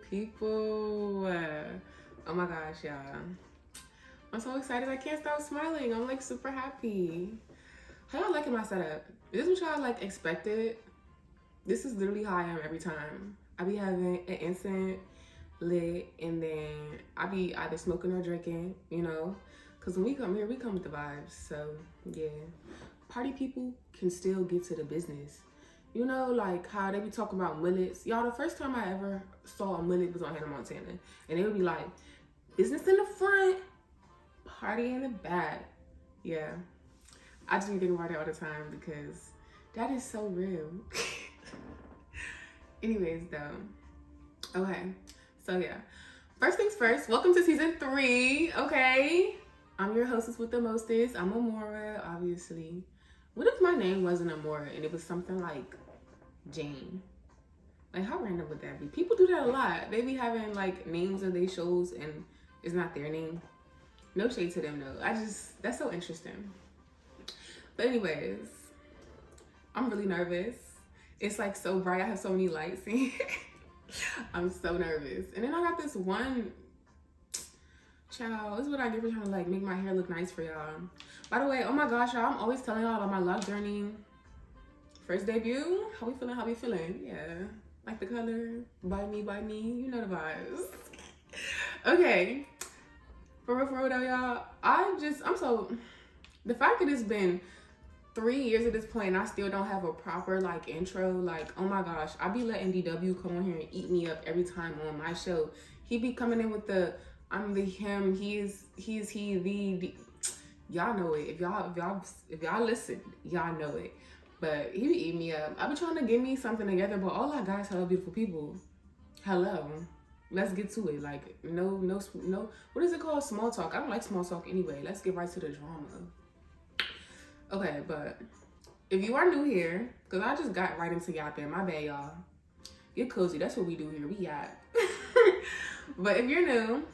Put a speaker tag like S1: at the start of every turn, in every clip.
S1: people. Oh my gosh, y'all. I'm so excited. I can't stop smiling. I'm like super happy. How y'all liking my setup? Is this what y'all like expected? This is literally how I am every time. I be having an incense lit and then I be either smoking or drinking, you know? Because when we come here, we come with the vibes. So yeah, party people can still get to the business. You know, like how they be talking about millets. Y'all, the first time I ever saw a millet was on Hannah Montana. And they would be like, business in the front, party in the back. Yeah. I just be thinking about it all the time because that is so real. Anyways, though. Okay. So, yeah. First things first, welcome to season 3, okay? I'm your hostess with the mostest. I'm Amora, obviously. What if my name wasn't Amora and it was something like Jane? Like, how random would that be? People do that a lot. They be having, like, names of their shows and it's not their name. No shade to them, though. That's so interesting. But anyways, I'm really nervous. It's, like, so bright. I have so many lights in here. I'm so nervous. And then I got this one... Child, this is what I get for trying to like make my hair look nice for y'all. By the way, oh my gosh, y'all, I'm always telling y'all about my lock journey. First debut, how we feeling? Yeah, like the color, by me, you know the vibes. Okay, for real though, y'all, the fact that it's been 3 years at this point and I still don't have a proper like intro, like, oh my gosh, I be letting DW come on here and eat me up every time on my show. He be coming in with the I'm the him, he is he, the y'all know it. If y'all listen, y'all know it. But he be eating me up. I be trying to get me something together, but all I got is hello beautiful people. Hello. Let's get to it. Like no what is it called? Small talk. I don't like small talk anyway. Let's get right to the drama. Okay, but if you are new here, because I just got right into yapping, my bad y'all. Get cozy. That's what we do here. We yap. But if you're new,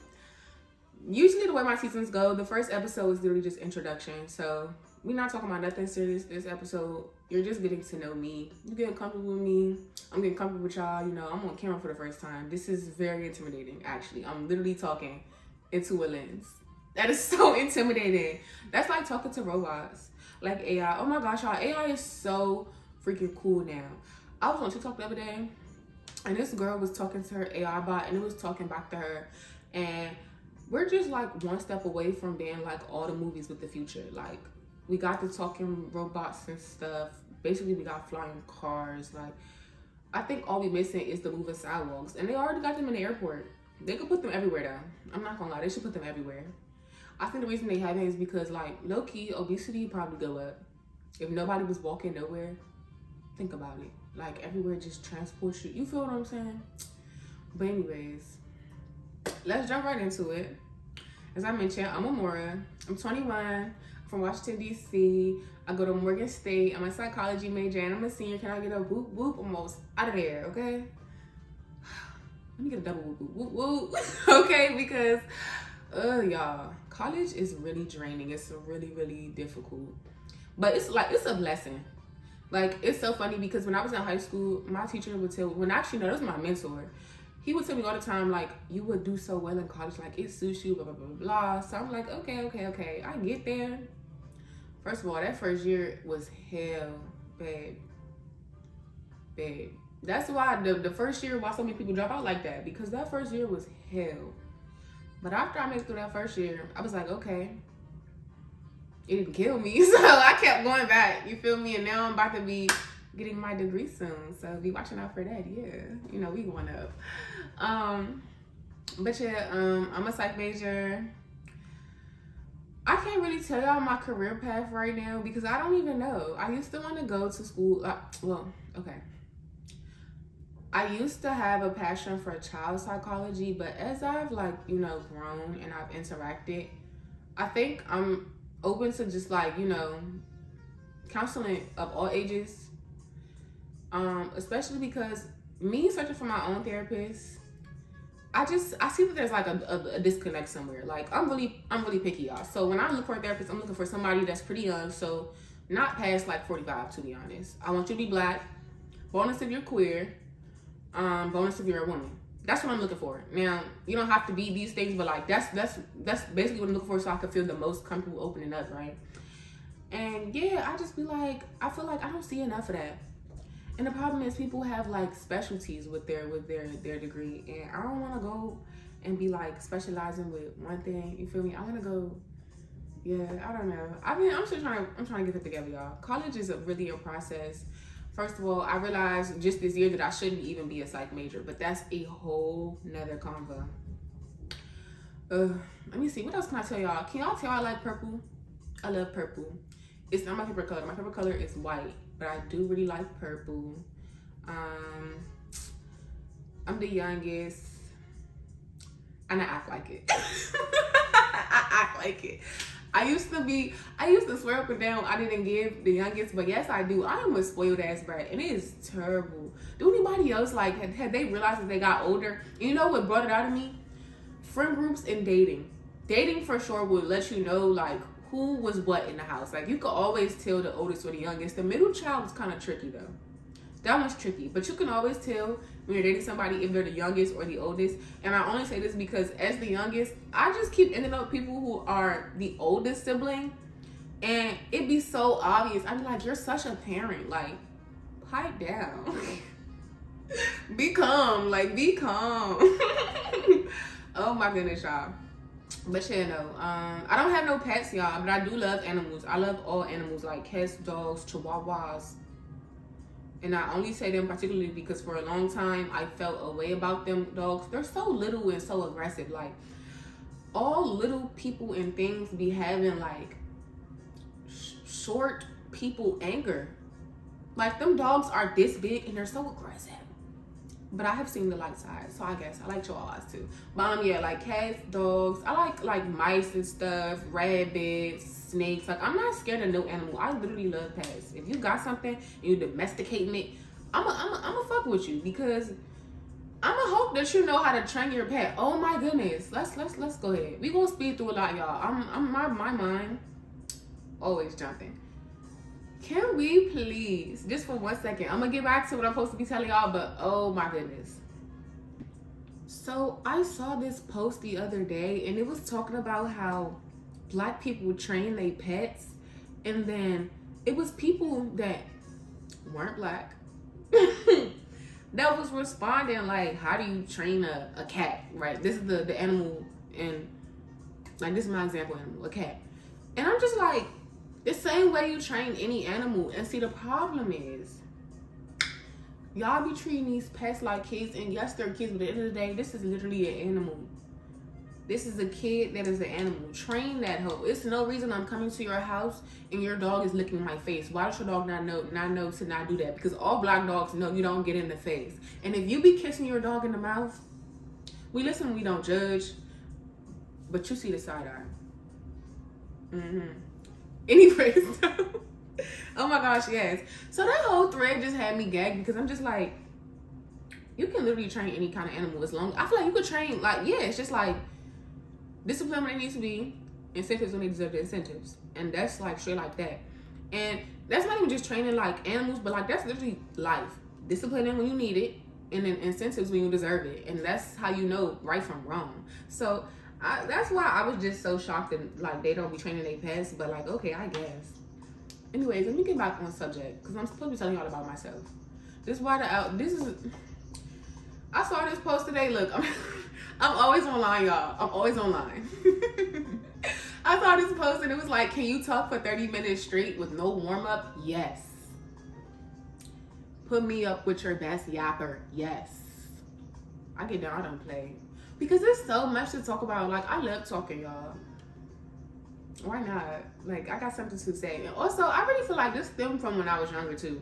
S1: usually the way my seasons go, the first episode is literally just introduction. So we're not talking about nothing serious this episode. You're just getting to know me. You're getting comfortable with me. I'm getting comfortable with y'all. You know, I'm on camera for the first time. This is very intimidating, actually. I'm literally talking into a lens. That is so intimidating. That's like talking to robots. Like AI. Oh my gosh, y'all. AI is so freaking cool now. I was on TikTok the other day, and this girl was talking to her AI bot, and it was talking back to her. And we're just like one step away from being like all the movies with the future. Like we got the talking robots and stuff. Basically we got flying cars. Like I think all we missing is the moving sidewalks. And they already got them in the airport. They could put them everywhere though. I'm not gonna lie, they should put them everywhere. I think the reason they haven't is because like low key obesity probably go up. If nobody was walking nowhere, think about it. Like everywhere just transports you. You feel what I'm saying? But anyways, let's jump right into it. As I mentioned, I'm Amora. I'm 21, from Washington, D.C. I go to Morgan State. I'm a psychology major and I'm a senior. Can I get a whoop whoop? I'm almost out of there, okay? Let me get a double whoop whoop whoop whoop. Okay, because, y'all, college is really draining. It's really difficult. But it's a blessing. Like, it's so funny because when I was in high school, my teacher would tell, that was my mentor. He would tell me all the time, like, you would do so well in college, like, it suits you, blah, blah, blah, blah. So I'm like, okay. I get there. First of all, that first year was hell, babe. That's why the first year, why so many people drop out like that, because that first year was hell. But after I made it through that first year, I was like, okay. It didn't kill me, so I kept going back, you feel me? And now I'm about to be getting my degree soon, so be watching out for that. Yeah, you know, we going up. But yeah, I'm a psych major. I can't really tell y'all my career path right now because I don't even know. I used to want to go to school. I used to have a passion for child psychology, but as I've like, you know, grown and I've interacted, I think I'm open to just like, you know, counseling of all ages. Especially because me searching for my own therapist, I see that there's like a disconnect somewhere. Like I'm really picky, y'all. So when I look for a therapist, I'm looking for somebody that's pretty young, so not past like 45, to be honest. I want you to be Black. Bonus if you're queer. Bonus if you're a woman. That's what I'm looking for. Now, you don't have to be these things, but like that's basically what I'm looking for, so I can feel the most comfortable opening up, right? And yeah, I just be like, I feel like I don't see enough of that. And the problem is people have like specialties with their degree, and I don't want to go and be like specializing with one thing. You feel me? I want to go. Yeah, I don't know. I mean, I'm trying to get it together, y'all. College is really a process. First of all, I realized just this year that I shouldn't even be a psych major, but that's a whole nother convo. Let me see. What else can I tell y'all? Can y'all tell I like purple? I love purple. It's not my favorite color. My favorite color is white, but I do really like purple. I'm the youngest, and I act like it. I act like it. I used to swear up and down I didn't give the youngest, but yes I do. I am a spoiled ass brat, and it is terrible. Do anybody else like had they realized that they got older? You know what brought it out of me? Friend groups and dating. Dating for sure will let you know like who was what in the house. Like you could always tell the oldest or the youngest. The middle child was kind of tricky though. That one's tricky, but you can always tell when you're dating somebody if they're the youngest or the oldest. And I only say this because as the youngest, I just keep ending up with people who are the oldest sibling, and it be so obvious. I'm like, you're such a parent. Like, pipe down. Be calm. Like, be calm. Oh my goodness, y'all. But yeah, no. I don't have no pets, y'all, but I do love animals. I love all animals, like cats, dogs, chihuahuas. And I only say them particularly because for a long time I felt a way about them dogs. They're so little and so aggressive. Like all little people and things be having like short people anger. Like them dogs are this big and they're so aggressive. But I have seen the light side, so I guess I like chihuahuas too. But yeah, like cats, dogs. I like mice and stuff, rabbits, snakes. Like I'm not scared of no animal. I literally love pets. If you got something and you domesticating it, I'ma fuck with you because I'ma hope that you know how to train your pet. Oh my goodness. Let's go ahead. We gonna speed through a lot, y'all. I'm my mind always jumping. Can we please, just for 1 second, I'm gonna get back to what I'm supposed to be telling y'all, but oh my goodness. So I saw this post the other day and it was talking about how Black people train their pets, and then it was people that weren't Black that was responding like, how do you train a cat, right? This is the animal, and like this is my example animal, a cat. And I'm just like, the same way you train any animal. And see, the problem is y'all be treating these pets like kids, and yes, they're kids, but at the end of the day, this is literally an animal. This is a kid that is an animal. Train that hoe. It's no reason I'm coming to your house and your dog is licking my face. Why does your dog not know to not do that? Because all Black dogs know you don't get in the face. And if you be kissing your dog in the mouth, we listen, we don't judge, but you see the side eye. Anyways, oh my gosh, yes. So that whole thread just had me gagged because I'm just like, you can literally train any kind of animal as long. I feel like you could train, like, yeah, it's just like discipline when it needs to be, incentives when they deserve the incentives, and that's like straight like that. And that's not even just training like animals, but like that's literally life. Disciplining when you need it, and then incentives when you deserve it, and that's how you know right from wrong. So that's why I was just so shocked that like they don't be training their pets, but like okay, I guess. Anyways, let me get back on subject because I'm supposed to be telling y'all about myself. This is why I saw this post today. Look, I'm always online, y'all. I'm always online. I saw this post and it was like, can you talk for 30 minutes straight with no warm up? Yes. Put me up with your best yapper. Yes. I get down, I don't play. Because there's so much to talk about. Like, I love talking, y'all. Why not? Like, I got something to say. And also, I really feel like this stemmed from when I was younger, too.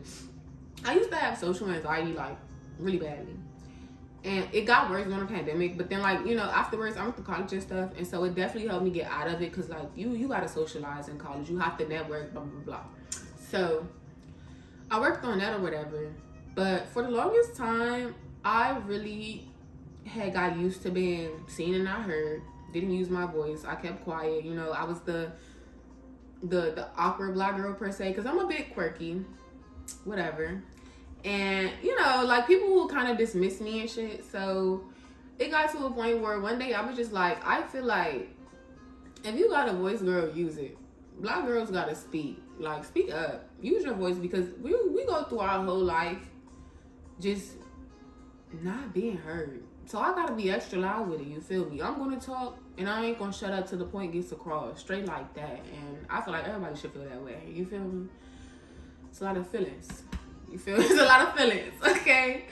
S1: I used to have social anxiety, like, really badly. And it got worse during the pandemic. But then, like, you know, afterwards, I went to college and stuff. And so it definitely helped me get out of it. Because, like, you got to socialize in college. You have to network, blah, blah, blah. So, I worked on that or whatever. But for the longest time, I really had got used to being seen and not heard. Didn't use my voice. I kept quiet. You know, I was the awkward Black girl per se, because I'm a bit quirky, whatever. And you know, like people will kind of dismiss me and shit. So it got to a point where one day I was just like, I feel like if you got a voice, girl, use it. Black girls gotta speak. Like, speak up. Use your voice, because we go through our whole life just not being heard. So I gotta be extra loud with it, you feel me? I'm gonna talk, and I ain't gonna shut up till the point gets across. Straight like that. And I feel like everybody should feel that way. You feel me? It's a lot of feelings. You feel me? It's a lot of feelings, okay?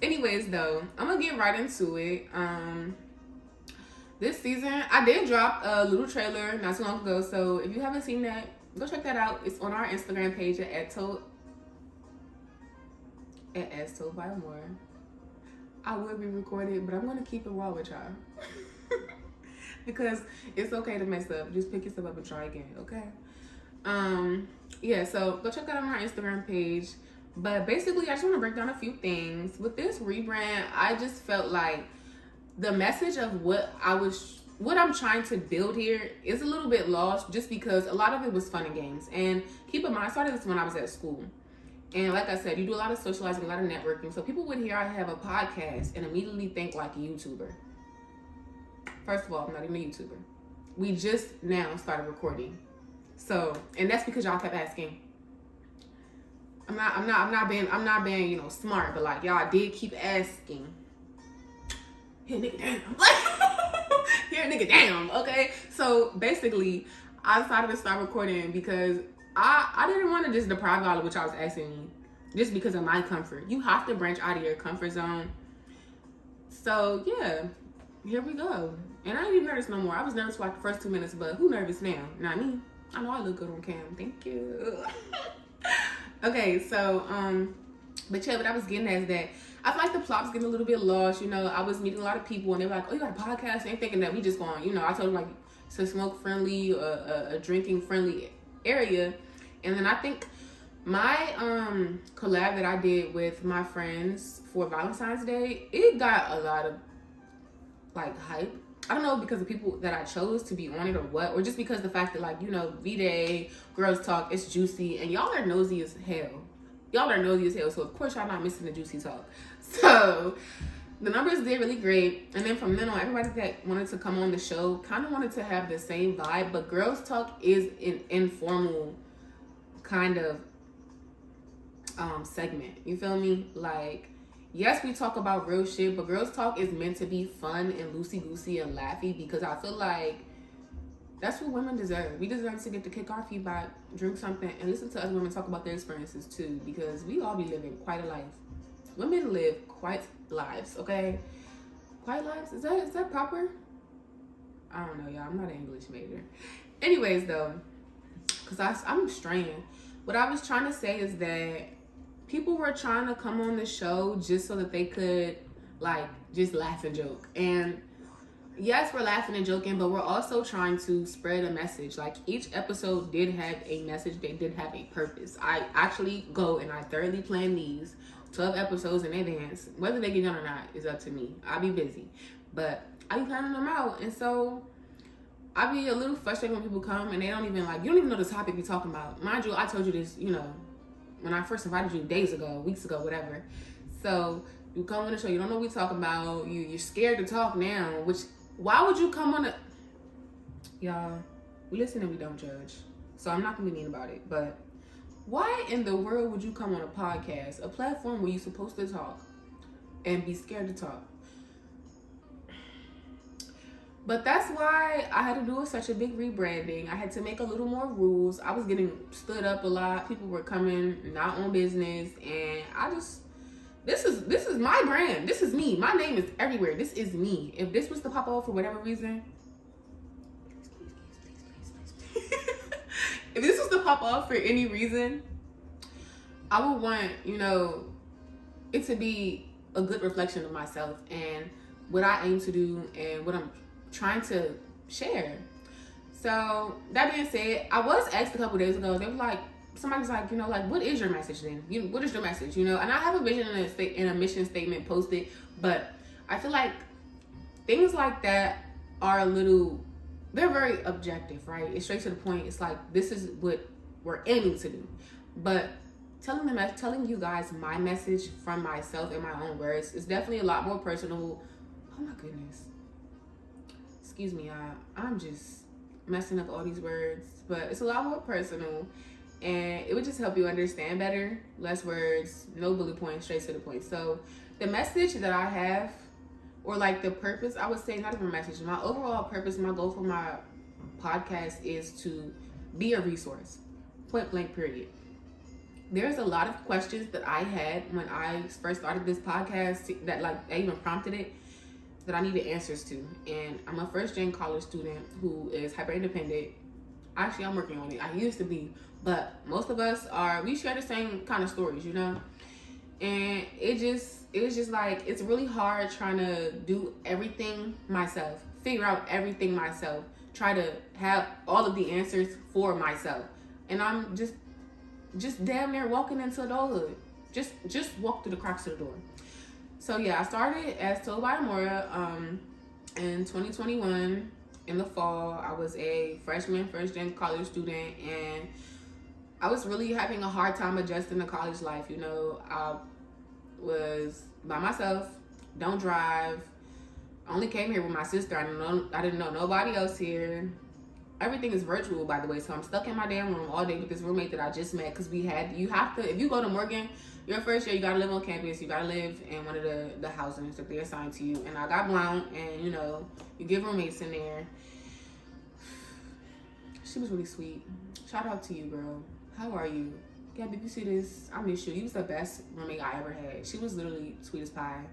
S1: Anyways, though, I'm gonna get right into it. This season, I did drop a little trailer not too long ago, so if you haven't seen that, go check that out. It's on our Instagram page at S3EP1. I will be recorded, but I'm gonna keep it raw with y'all. Because it's okay to mess up. Just pick yourself up and try again, okay? Yeah, so go check that out on our Instagram page. But basically, I just want to break down a few things. With this rebrand, I just felt like the message of what I'm trying to build here is a little bit lost, just because a lot of it was fun and games. And keep in mind, I started this when I was at school. And like I said, you do a lot of socializing, a lot of networking. So people would hear I have a podcast and immediately think like a YouTuber. First of all, I'm not even a YouTuber. We just now started recording. So, and that's because y'all kept asking. I'm not being, you know, smart, but like y'all did keep asking. Here, nigga, damn. Here, nigga, damn. Okay. So basically, I decided to start recording because I didn't want to just deprive y'all of what y'all was asking me, just because of my comfort. You have to branch out of your comfort zone. So yeah, here we go. And I ain't even nervous no more. I was nervous for like the first 2 minutes, but who nervous now? Not me. I know I look good on cam. Thank you. Okay, so but yeah, what I was getting at is that I feel like the plot's getting a little bit lost. You know, I was meeting a lot of people and they were like, oh, you got a podcast? And they thinking that we just going, you know, I told them like it's a smoke friendly, a drinking friendly area. And then I think my collab that I did with my friends for Valentine's Day, it got a lot of like hype. I don't know, because of people that I chose to be on it or what, or just because the fact that, like, you know, V-Day, Girls Talk, it's juicy, and y'all are nosy as hell. Y'all are nosy as hell, so of course y'all not missing the juicy talk. So the numbers did really great, and then from then on, everybody that wanted to come on the show kind of wanted to have the same vibe, but Girls Talk is an informal kind of segment. You feel me? Like, yes, we talk about real shit, but Girls Talk is meant to be fun and loosey-goosey and laughy, because I feel like that's what women deserve. We deserve to get to kick our feet back, drink something, and listen to other women talk about their experiences too, because we all be living quite a life. Women live quite lives, okay? Quite lives? Is that proper? I don't know, y'all. I'm not an English major. Anyways, though, because I'm straying. What I was trying to say is that people were trying to come on the show just so that they could, like, just laugh and joke. And yes, we're laughing and joking, but we're also trying to spread a message. Like, each episode did have a message. They did have a purpose. I actually go and I thoroughly plan these 12 episodes in advance. Whether they get done or not is up to me. I'll be busy. But I be planning them out. And so I be a little frustrated when people come and they don't even, like, you don't even know the topic we talking about. Mind you, I told you this, you know, when I first invited you days ago, weeks ago, whatever. So you come on the show, you don't know what we talk about, you're scared to talk now, which, why would you come on y'all, we listen and we don't judge. So I'm not gonna be mean about it, but why in the world would you come on a podcast, a platform where you're supposed to talk, and be scared to talk? But that's why I had to do such a big rebranding. I had to make a little more rules. I was getting stood up a lot. People were coming not on business, and I just, this is my brand. This is me. My name is everywhere. This is me. If this was to pop off for whatever reason, if this was to pop off for any reason, I would want, you know, it to be a good reflection of myself and what I aim to do and what I'm trying to share. So that being said, I was asked a couple days ago, they were like, somebody was like, you know, like, what is your message then? What is your message, you know? And I have a vision and a mission statement posted, but I feel like things like that are a little, they're very objective, right? It's straight to the point. It's like, this is what we're aiming to do. But telling you guys my message from myself in my own words is definitely a lot more personal. Oh my goodness. Excuse me, I'm just messing up all these words, but it's a lot more personal, and it would just help you understand better. Less words, no bullet points, straight to the point. So the message that I have, or like the purpose, I would say, not even a message, my overall purpose, my goal for my podcast is to be a resource, point blank, period. There's a lot of questions that I had when I first started this podcast that like I even prompted it, that I needed answers to. And I'm a first-gen college student who is hyper independent. Actually, I'm working on it. I used to be, but most of us we share the same kind of stories, you know? And it was just like, it's really hard trying to do everything myself, figure out everything myself, try to have all of the answers for myself. And I'm just damn near walking into adulthood. Just walk through the cracks of the door. So yeah, I started as told by Amora in 2021 in the fall. I was a freshman, first-gen college student, and I was really having a hard time adjusting to college life. You know, I was by myself, don't drive. I only came here with my sister. I didn't know nobody else here. Everything is virtual, by the way, so I'm stuck in my damn room all day with this roommate that I just met, because you have to, if you go to Morgan, your first year, you gotta live on campus, you gotta live in one of the housings that they assigned to you. And I got blown, and you know, you get roommates in there. She was really sweet. Shout out to you, girl. How are you? Yeah, if you see this, I miss you. You was the best roommate I ever had. She was literally sweet as pie.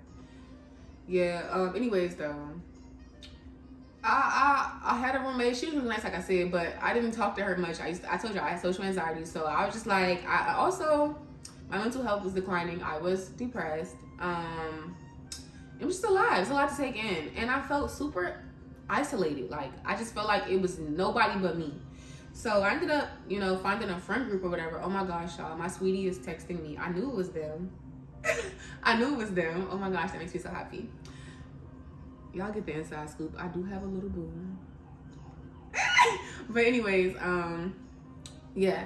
S1: Yeah, anyways though, I had a roommate. She was really nice, like I said, but I didn't talk to her much. I told you I had social anxiety, so I was just like, I also, my mental health was declining. I was depressed. It was just a lot. It was a lot to take in, and I felt super isolated. Like, I just felt like it was nobody but me. So I ended up, you know, finding a friend group or whatever. Oh my gosh, y'all, my sweetie is texting me. I knew it was them. I knew it was them. Oh my gosh, that makes me so happy. Y'all get the inside scoop. I do have a little boo. But anyways, yeah.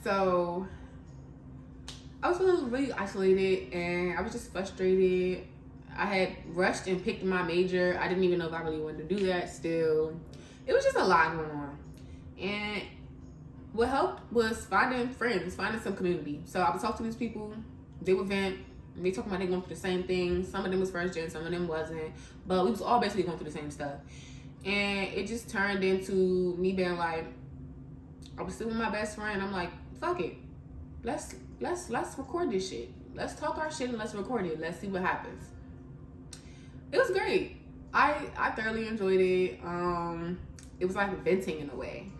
S1: So I was feeling really isolated, and I was just frustrated. I had rushed and picked my major. I didn't even know if I really wanted to do that still. It was just a lot going on. And what helped was finding friends, finding some community. So I would talk to these people. They would vent. They talking about they going through the same thing. Some of them was first gen, some of them wasn't. But we was all basically going through the same stuff. And it just turned into me being like, I was sitting with my best friend. I'm like, fuck it. Let's record this shit. Let's talk our shit and let's record it. Let's see what happens. It was great. I thoroughly enjoyed it. It was like venting in a way.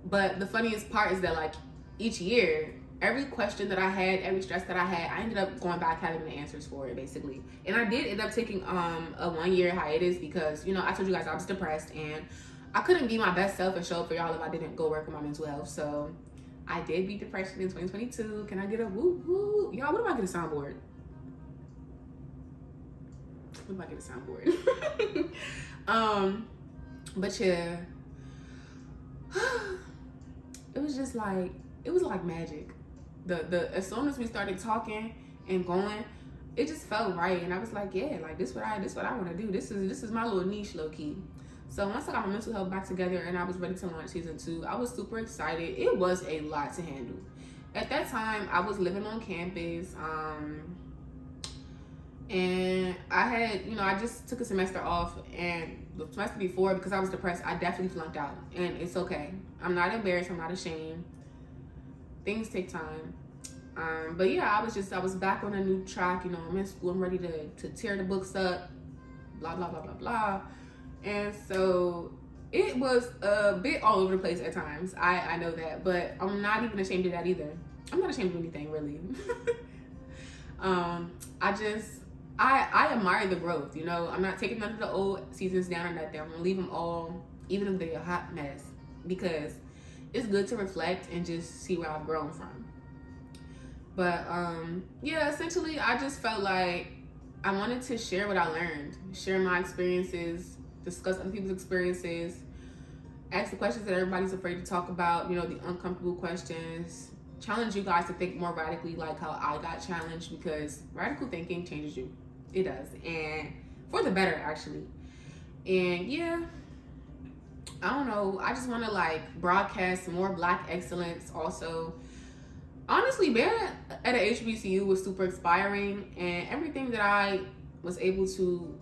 S1: But the funniest part is that like each year, every question that I had, every stress that I had, I ended up going back having the answers for it, basically. And I did end up taking a 1 year hiatus because, you know, I told you guys I was depressed and I couldn't be my best self and show up for y'all if I didn't go work on my mental health. So I did beat depression in 2022. Can I get a woo woo? Y'all, what if I get a soundboard? What if I get a soundboard? But yeah, it was just like, it was like magic. As soon as we started talking and going, it just felt right, and I was like, yeah, like this what I want to do. This is my little niche, low key. So once I got my mental health back together and I was ready to launch season 2, I was super excited. It was a lot to handle. At that time, I was living on campus, and I had, you know, I just took a semester off, and the semester before, because I was depressed, I definitely flunked out, and it's okay. I'm not embarrassed. I'm not ashamed. Things take time. But yeah, I was back on a new track. You know, I'm in school. I'm ready to tear the books up. Blah, blah, blah, blah, blah. And so it was a bit all over the place at times. I know that, but I'm not even ashamed of that either. I'm not ashamed of anything, really. I admire the growth, you know. I'm not taking none of the old seasons down or nothing. I'm gonna leave them all, even if they're a hot mess, because it's good to reflect and just see where I've grown from. But yeah, essentially I just felt like I wanted to share what I learned, share my experiences, discuss other people's experiences, ask the questions that everybody's afraid to talk about, you know, the uncomfortable questions, challenge you guys to think more radically like how I got challenged, because radical thinking changes you. It does. And for the better, actually. And yeah, I don't know. I just want to like broadcast more Black excellence also. Honestly, being at a HBCU was super inspiring, and everything that I was able to,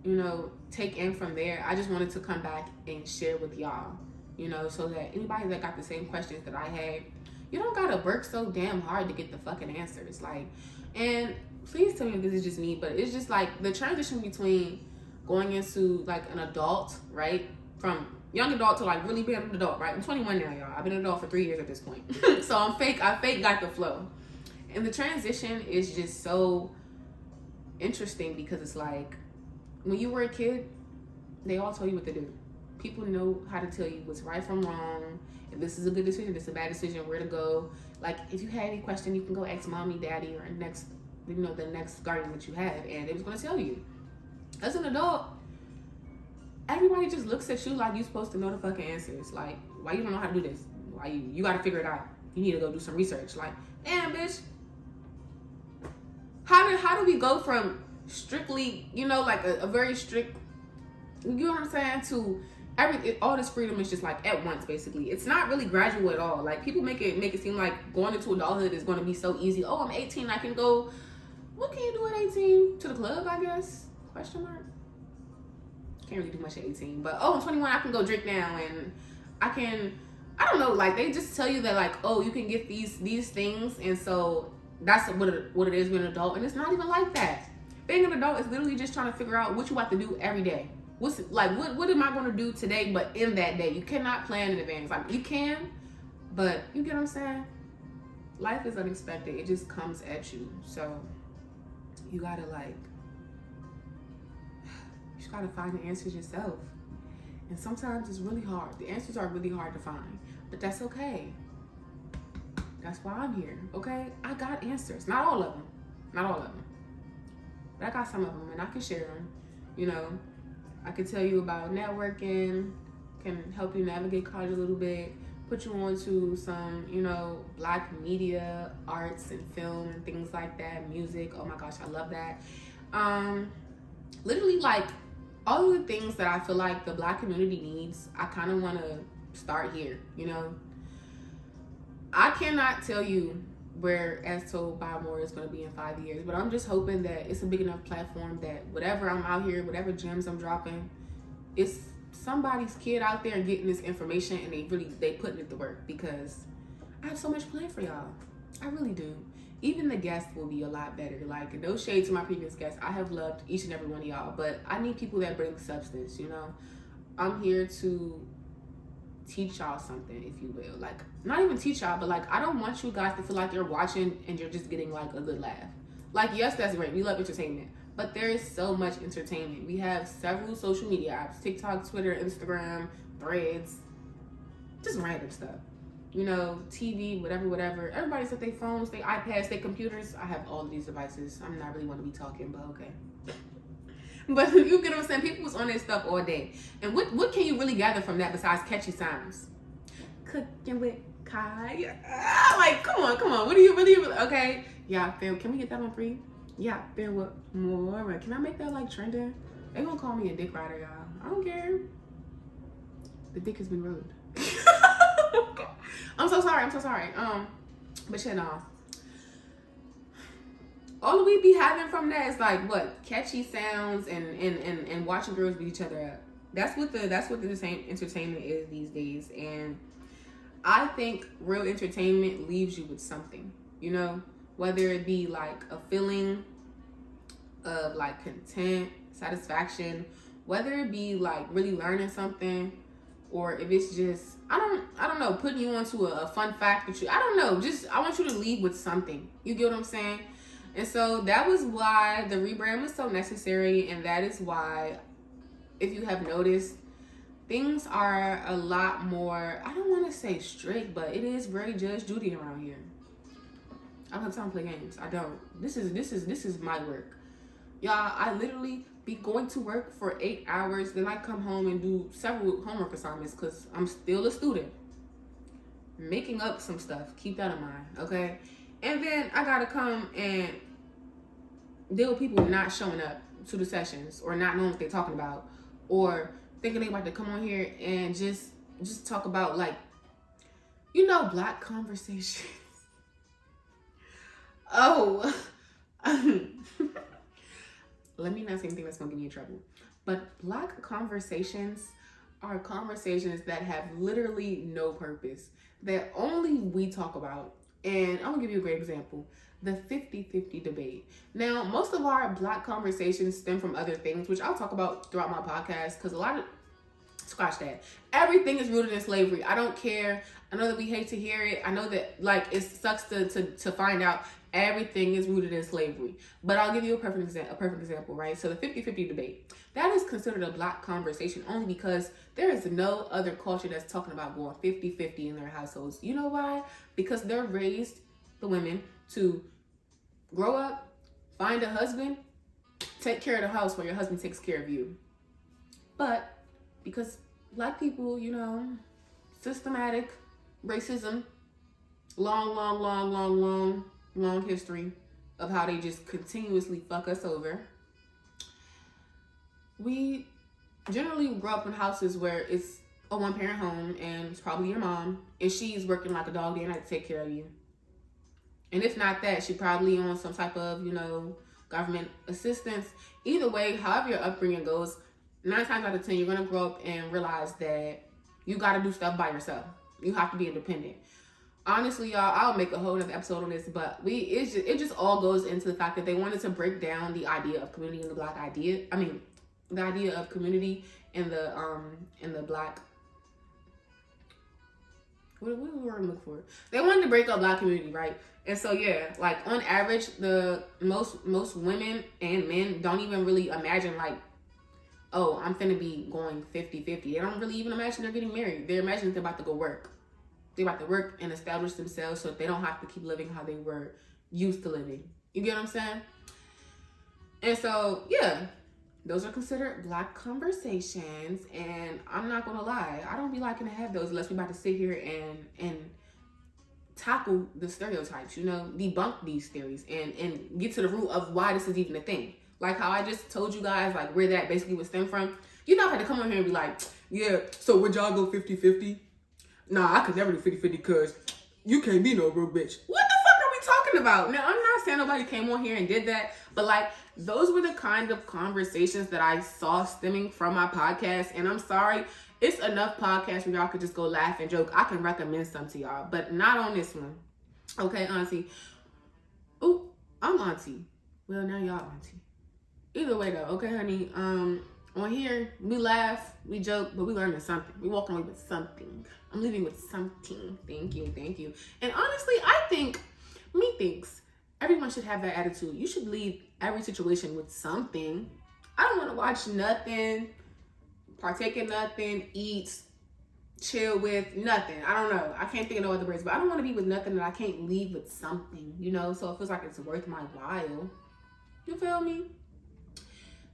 S1: you know, take in from there, I just wanted to come back and share with y'all, you know, so that anybody that got the same questions that I had, you don't gotta work so damn hard to get the fucking answers. Like, and please tell me if this is just me, but it's just like the transition between going into like an adult, right, from young adult to like really being an adult, right? I'm 21 now, y'all. I've been an adult for 3 years at this point. So I fake got the flow. And the transition is just so interesting because it's like, when you were a kid, they all tell you what to do. People know how to tell you what's right from wrong. If this is a good decision, this is a bad decision, where to go. Like, if you had any question, you can go ask mommy, daddy, or next, you know, the next guardian that you have, and they was gonna tell you. As an adult, everybody just looks at you like you're supposed to know the fucking answers. Like, why you don't know how to do this? Why you gotta figure it out? You need to go do some research. Like, damn, bitch. How do we go from strictly, you know, like a very strict, you know what I'm saying, to all this freedom is just like at once, basically. It's not really gradual at all. Like, people make it seem like going into adulthood is going to be so easy. Oh, I'm 18, I can go, what can you do at 18? To the club, I guess? Question mark. Can't really do much at 18, but oh, I'm 21, I can go drink now, and I don't know, like, they just tell you that, like, oh, you can get these things, and so that's what it is being an adult. And it's not even like that. Being an adult is literally just trying to figure out what you have to do every day. What am I going to do today, but in that day? You cannot plan in advance. Like, you can, but you get what I'm saying? Life is unexpected. It just comes at you. So you gotta find the answers yourself. And sometimes it's really hard. The answers are really hard to find, but that's okay. That's why I'm here, okay? I got answers. Not all of them. But I got some of them, and I can share them. You know, I can tell you about networking, can help you navigate college a little bit, put you on to some, you know, Black media, arts and film and things like that, music. Oh my gosh, I love that. Literally, like, all of the things that I feel like the Black community needs, I kind of want to start here, you know? I cannot tell you where As Told by Amora is going to be in 5 years, but I'm just hoping that it's a big enough platform that whatever I'm out here, whatever gems I'm dropping, it's somebody's kid out there getting this information, and they putting it to work, because I have so much planned for y'all. I really do. Even the guests will be a lot better. Like, no shade to my previous guests. I have loved each and every one of y'all, but I need people that bring substance, you know? I'm here to teach y'all something, if you will. Like, not even teach y'all, but like, I don't want you guys to feel like you're watching and you're just getting like a good laugh. Like, yes, that's great. We love entertainment, but there is so much entertainment. We have several social media apps: TikTok, Twitter, Instagram, Threads, just random stuff. You know, TV, whatever. Everybody's at their phones, their iPads, their computers. I have all of these devices. I'm not really want to be talking, but okay. But you get what I'm saying? People was on their stuff all day. And what can you really gather from that besides catchy sounds? Cooking with Kai. Like, come on. What do you really, okay? Yeah, fam, can we get that one free? Yeah, fam, what more? Can I make that like trending? They gonna call me a dick rider, y'all. I don't care. The dick has been rude. I'm so sorry. But you know, all we be having from that is like what, catchy sounds and watching girls beat each other up. That's what the same entertainment is these days. And I think real entertainment leaves you with something, you know, whether it be like a feeling of like content, satisfaction, whether it be like really learning something, or if it's just, I don't know, putting you onto a fun fact that I don't know, just, I want you to leave with something. You get what I'm saying? And so that was why the rebrand was so necessary. And that is why, if you have noticed, things are a lot more, I don't want to say strict, but it is very Judge Judy around here. I don't have time to play games. I don't. This is my work. Y'all, I literally be going to work for 8 hours, then I come home and do several homework assignments because I'm still a student. making up some stuff. Keep that in mind, okay? And then I gotta come and deal with people not showing up to the sessions or not knowing what they're talking about, or thinking they about to come on here and just talk about, like, you know, Black conversations. Oh, let me not say anything that's gonna get me in trouble. But Black conversations are conversations that have literally no purpose, that only we talk about. And I'm gonna give you a great example. The 50-50 debate. Now, most of our Black conversations stem from other things, which I'll talk about throughout my podcast, because a lot of, scratch that. Everything is rooted in slavery. I don't care. I know that we hate to hear it. I know that, like, it sucks to find out everything is rooted in slavery. But I'll give you a perfect example, right? So the 50-50 debate, that is considered a Black conversation only because there is no other culture that's talking about going 50-50 in their households. You know why? Because they're raised, the women, to grow up, find a husband, take care of the house while your husband takes care of you. But because Black people, you know, systematic racism, long history of how they just continuously fuck us over. We generally grow up in houses where it's a one-parent home and it's probably your mom, and she's working like a dog day and night to take care of you. And if not that, she probably on some type of, you know, government assistance. Either way, however your upbringing goes, 9 times out of 10, you're going to grow up and realize that you got to do stuff by yourself. You have to be independent. Honestly, y'all, I'll make a whole other episode on this, but it just all goes into the fact that they wanted to break down the idea of community and the Black idea. I mean, the idea of community and the Black. What were we looking for? They wanted to break up Black community, right? And so, yeah, like, on average, the most women and men don't even really imagine, like, oh, I'm finna be going 50-50. They don't really even imagine they're getting married. They're imagining they're about to go work. They're about to work and establish themselves so that they don't have to keep living how they were used to living. You get what I'm saying? And so, yeah, those are considered Black conversations. And I'm not gonna lie, I don't be liking to have those unless we're about to sit here and tackle the stereotypes, you know, debunk these theories and get to the root of why this is even a thing. Like how I just told you guys, like, where that basically would stem from. You know, I had to come on here and be like, yeah, so would y'all go 50-50? Nah, I could never do 50-50 because you can't be no real bitch. What the fuck are we talking about? Now, I'm not saying nobody came on here and did that, but, like, those were the kind of conversations that I saw stemming from my podcast. And I'm sorry, it's enough podcasts where y'all could just go laugh and joke. I can recommend some to y'all, but not on this one. Okay, auntie. Ooh, I'm auntie. Well, now y'all auntie. Either way though, okay, honey. On here, we laugh, we joke, but we learning something. We walking away with something. I'm leaving with something. Thank you. And honestly, I think, methinks, everyone should have that attitude. You should leave every situation with something. I don't want to watch nothing, partake in nothing, eat, chill with nothing. I don't know. I can't think of no other words, but I don't want to be with nothing that I can't leave with something, you know? So it feels like it's worth my while. You feel me?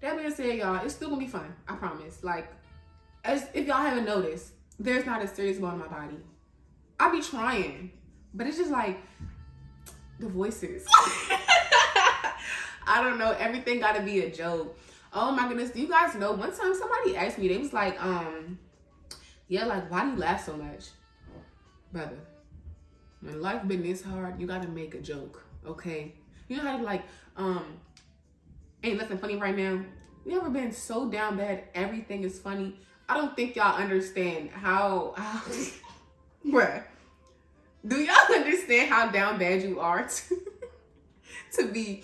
S1: That being said, y'all, it's still gonna be fun. I promise. Like, as if y'all haven't noticed, there's not a serious bone in my body. I be trying, but it's just like the voices. I don't know. Everything gotta be a joke. Oh my goodness. Do you guys know? One time somebody asked me, they was like, yeah, like, why do you laugh so much? Brother, when life been this hard, you gotta make a joke, okay? You know how to, like, ain't nothing funny right now? You ever been so down bad everything is funny? I don't think y'all understand how bruh, do y'all understand how down bad you are to be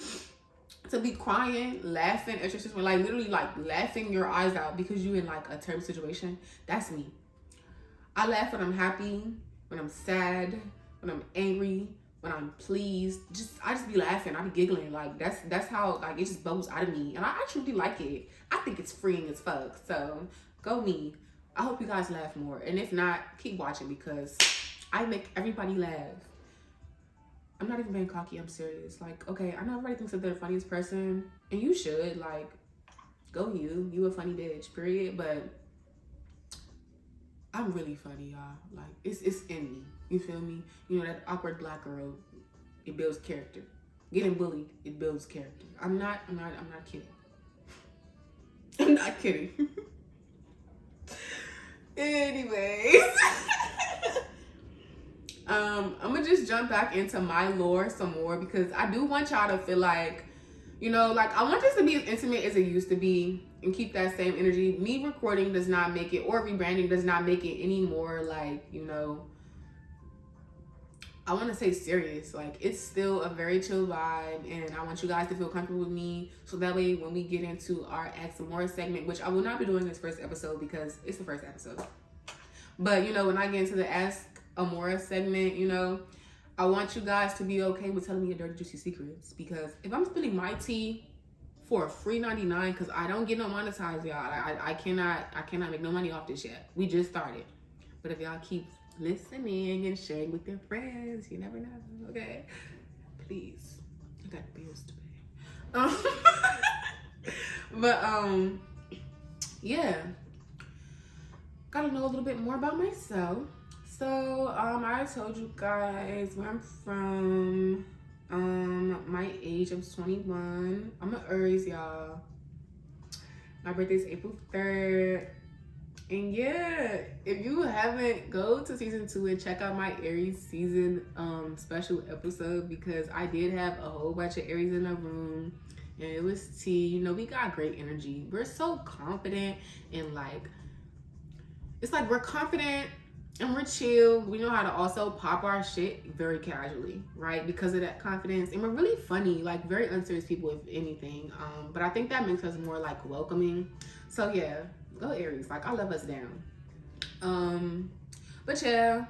S1: crying, laughing, like literally like laughing your eyes out because you in like a terrible situation? That's me. I laugh when I'm happy, when I'm sad, when I'm angry, when I'm pleased. I just be laughing. I be giggling. Like that's how, like, it just bubbles out of me. And I actually like it. I think it's freeing as fuck. So go me. I hope you guys laugh more. And if not, keep watching because I make everybody laugh. I'm not even being cocky. I'm serious. Like, okay, I know everybody thinks that they're the funniest person. And you should. Like, go you. You a funny bitch, period. But I'm really funny, y'all. Like, it's in me. You feel me? You know, that awkward black girl, it builds character. Getting bullied, it builds character. I'm not kidding. I'm not kidding. Anyways. I'm gonna just jump back into my lore some more because I do want y'all to feel like, you know, like I want this to be as intimate as it used to be and keep that same energy. Me recording does not make it, or rebranding does not make it any more like, you know, I want to say serious. Like, it's still a very chill vibe, and I want you guys to feel comfortable with me, so that way when we get into our Ask Amora segment, which I will not be doing this first episode because it's the first episode, but you know, when I get into the Ask Amora segment, you know, I want you guys to be okay with telling me your dirty juicy secrets, because if I'm spending my tea for a free 99, because I don't get no monetized, y'all, I cannot make no money off this yet. We just started, but if y'all keep listening and sharing with your friends, you never know. Okay, please, I got bills to pay. But yeah, gotta know a little bit more about myself. So I told you guys where I'm from. My age, I'm 21. I'm an Aries, y'all. My birthday's April 3rd. And yeah, if you haven't, go to season 2 and check out my Aries season special episode, because I did have a whole bunch of Aries in the room, and it was tea. You know, we got great energy. We're so confident, and like, it's like we're confident and we're chill. We know how to also pop our shit very casually, right? Because of that confidence. And we're really funny, like very unserious people, if anything. But I think that makes us more like welcoming. So yeah, go Aries. Like, I love us down. But yeah,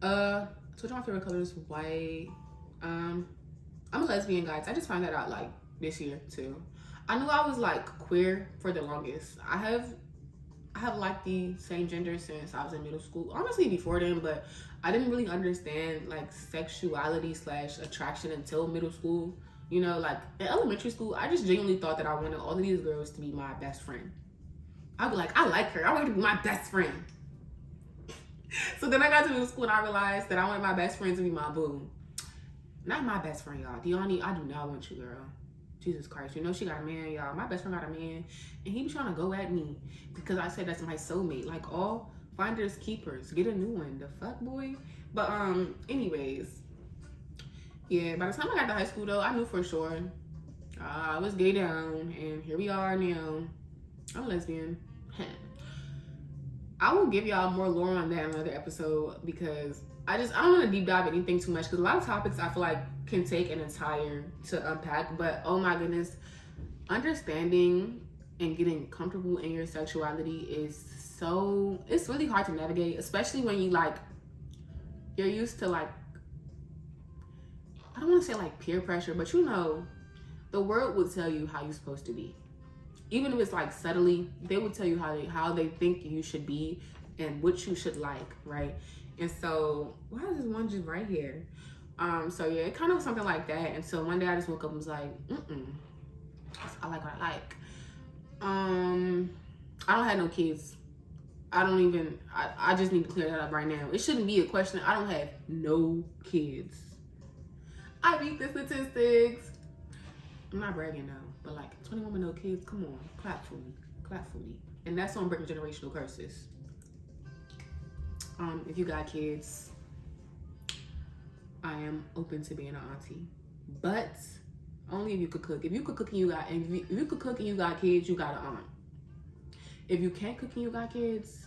S1: I told you my favorite color is white. I'm a lesbian, guys. I just found that out like this year too. I knew I was like queer for the longest. I have liked the same gender since I was in middle school. Honestly, before then, but I didn't really understand like sexuality / attraction until middle school. You know, like in elementary school, I just genuinely thought that I wanted all of these girls to be my best friend. I'd be like, I like her. I want her to be my best friend. So then I got to middle school and I realized that I wanted my best friend to be my boo. Not my best friend, y'all. Deani, I do not want you, girl. Jesus Christ. You know she got a man, y'all. My best friend got a man. And he be trying to go at me because I said that's my soulmate. Like, all finders keepers. Get a new one. The fuck, boy? But, anyways. Yeah, by the time I got to high school, though, I knew for sure. I was gay down. And here we are now. I'm lesbian. I will give y'all more lore on that in another episode, because I don't want to deep dive anything too much, because a lot of topics I feel like can take an entire to unpack. But oh my goodness, understanding and getting comfortable in your sexuality is it's really hard to navigate, especially when you're used to, like, I don't want to say like peer pressure, but you know, the world will tell you how you're supposed to be. Even if it's like subtly, they will tell you how they think you should be and what you should like, right? And so, why is this one just right here? So yeah, it kind of was something like that. And so one day I just woke up and was like, I like what I like. I don't have no kids. I just need to clear that up right now. It shouldn't be a question. I don't have no kids. I beat the statistics. I'm not bragging though, but like 21 with no kids, come on, clap for me. And that's on breaking generational curses. If you got kids, I am open to being an auntie, but only if you could cook. If you could cook and you got kids, you got an aunt. If you can't cook and you got kids,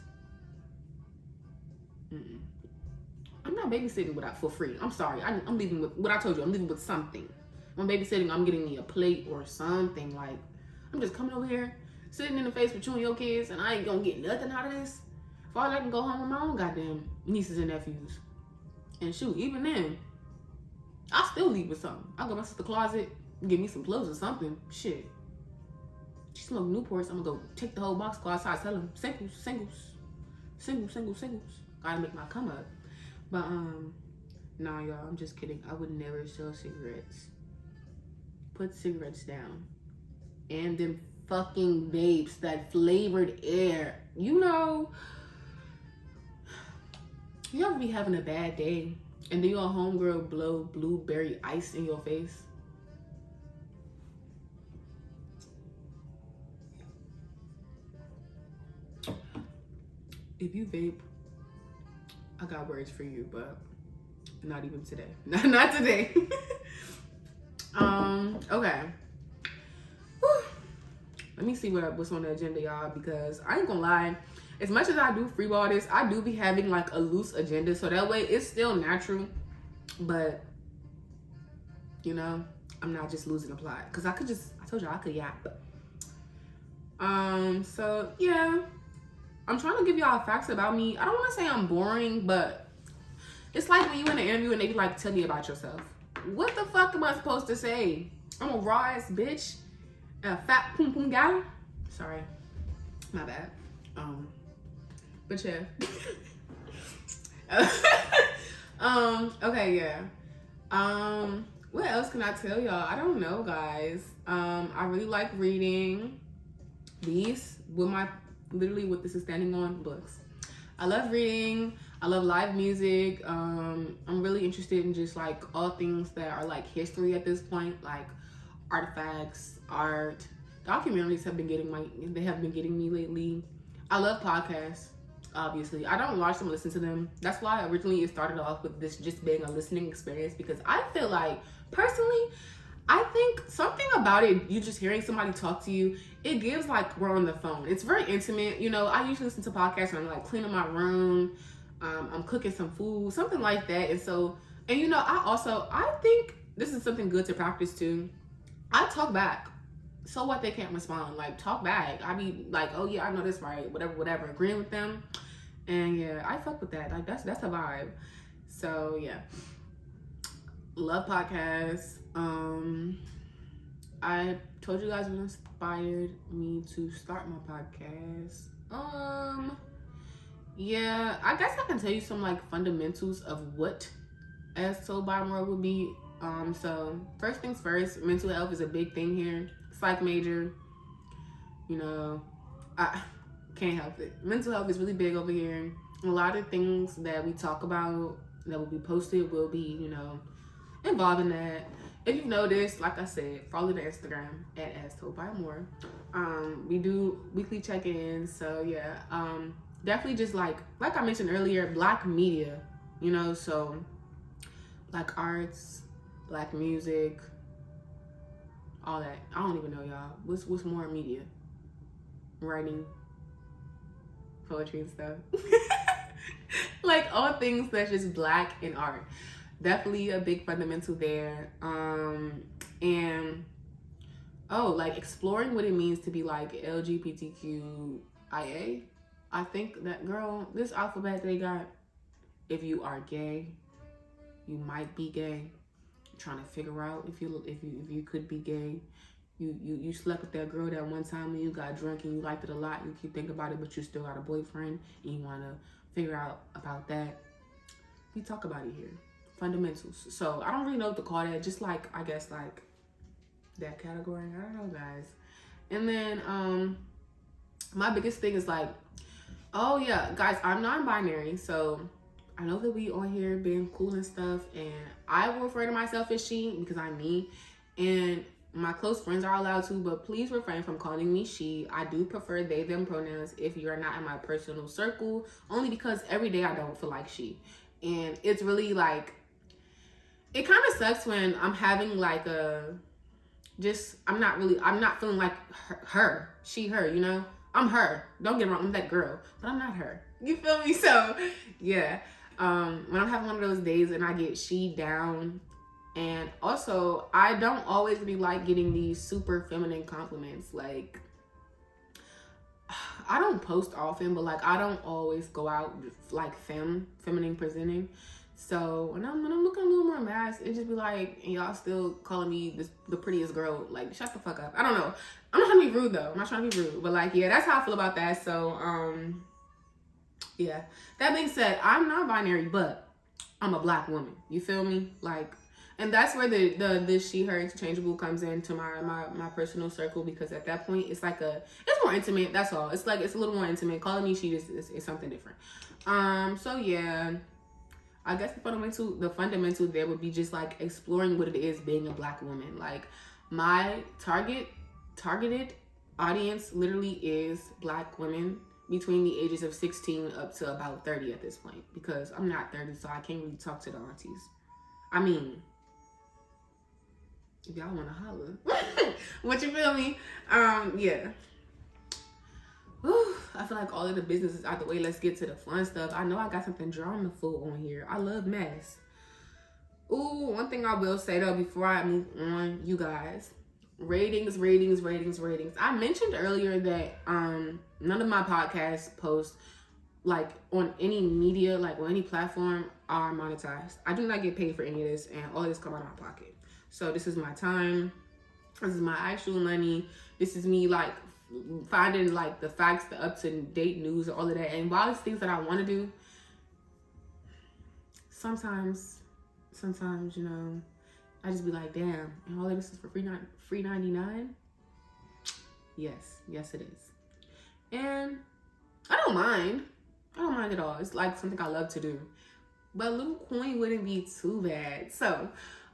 S1: I'm not babysitting for free. I'm sorry. I'm leaving with what I told you. I'm leaving with something. When babysitting, I'm getting me a plate or something. Like, I'm just coming over here, sitting in the face with you and your kids, and I ain't gonna get nothing out of this. If all I can go home with my own goddamn nieces and nephews. And shoot, even then, I'll still leave with something. I'll go to the closet, get me some clothes or something. Shit. She smoke Newports, I'm gonna go take the whole box, go outside, sell them. Singles. Gotta make my come up. But, nah, y'all, I'm just kidding. I would never sell cigarettes. Put cigarettes down. And them fucking vapes, that flavored air. You know, You ever be having a bad day and then your homegirl blow blueberry ice in your face? If you vape, I got words for you, but not even today. Not today. Okay. Whew. Let me see what's on the agenda, y'all, because I ain't gonna lie. As much as I do freeball this, I do be having like a loose agenda, so that way it's still natural, but you know, I'm not just losing the plot. Cause I told y'all I could yap. So yeah, I'm trying to give y'all facts about me. I don't want to say I'm boring, but it's like when you in an interview and they be like, tell me about yourself. What the fuck am I supposed to say? I'm a raw ass bitch, a fat pum pum gal. Sorry, my bad. But yeah. Okay, yeah. What else can I tell y'all? I don't know, guys. I really like reading. These literally what this is standing on, books. I love reading. I love live music. I'm really interested in just like all things that are like history at this point, like artifacts, art. Documentaries have been getting me lately. I love podcasts. Obviously, I don't watch them, listen to them. That's why originally it started off with this just being a listening experience, because I feel like, personally, I think something about it, you just hearing somebody talk to you, it gives like we're on the phone. It's very intimate. You know, I usually listen to podcasts when I'm like cleaning my room, I'm cooking some food, something like that. And you know, I think this is something good to practice too. I talk back. So what, they can't respond? Like, talk back. I be like, oh yeah, I know this, right? Whatever, agreeing with them. And yeah, I fuck with that. Like, that's a vibe. So yeah, love podcasts. I told you guys what inspired me to start my podcast. Yeah, I guess I can tell you some like fundamentals of what as told by Amora would be. So first things first, mental health is a big thing here. Psych major, you know, I can't help it. Mental health is really big over here. A lot of things that we talk about that will be posted will be, you know, involved in that. If you've noticed, like I said, follow the Instagram at As Told by Amora. We do weekly check-ins, so yeah. Definitely just like I mentioned earlier, Black media, you know, so Black arts, Black music, all that. I don't even know, y'all. What's more media? Writing, poetry and stuff. Like all things that's just Black in art. Definitely a big fundamental there. And like exploring what it means to be like LGBTQIA. I think that, girl, this alphabet they got, if you are gay, you might be gay. Trying to figure out if you could be gay. You slept with that girl that one time when you got drunk and you liked it a lot. You keep thinking about it, but you still got a boyfriend and you want to figure out about that. We talk about it here. Fundamentals. So I don't really know what to call that. Just like, I guess like that category. I don't know, guys. And then my biggest thing is like, oh yeah, guys, I'm non-binary, so I know that we on here being cool and stuff, and I will refer to myself as she because I'm me, and my close friends are allowed to, but please refrain from calling me she. I do prefer they, them pronouns if you're not in my personal circle, only because every day I don't feel like she. And it's really like, it kind of sucks when I'm having like I'm not feeling like her, she, her, you know? I'm her. Don't get me wrong, I'm that girl, but I'm not her. You feel me? So yeah. When I'm having one of those days and I get she down, and also I don't always really like getting these super feminine compliments. Like, I don't post often, but like I don't always go out like feminine presenting. So when I'm looking a little more masked, it just be like, and y'all still calling me the prettiest girl. Like, shut the fuck up. I don't know. I'm not trying to be rude though. I'm not trying to be rude, but like, yeah, that's how I feel about that. So yeah. That being said, I'm not binary, but I'm a Black woman. You feel me? Like, and that's where the she, her interchangeable comes into my personal circle, because at that point it's like it's more intimate. That's all. It's like, it's a little more intimate. Calling me she is something different. So yeah. I guess the fundamental there would be just like exploring what it is being a Black woman. Like my targeted audience literally is Black women between the ages of 16 up to about 30 at this point, because I'm not 30, so I can't really talk to the aunties. I mean, if y'all want to holler. What, you feel me? Yeah. Whew, I feel like all of the business is out the way. Let's get to the fun stuff. I know I got something drama-full on here. I love mess. Ooh, one thing I will say though before I move on, you guys. Ratings. I mentioned earlier that none of my podcast posts, like on any media, like on any platform, are monetized. I do not get paid for any of this, and all of this come out of my pocket. So this is my time. This is my actual money. This is me like finding like the facts, the up to date news, all of that. And while it's things that I want to do, sometimes, you know, I just be like, damn, and all of this is for free 99. Yes, it is. And I don't mind at all. It's like something I love to do. But a little coin wouldn't be too bad. So,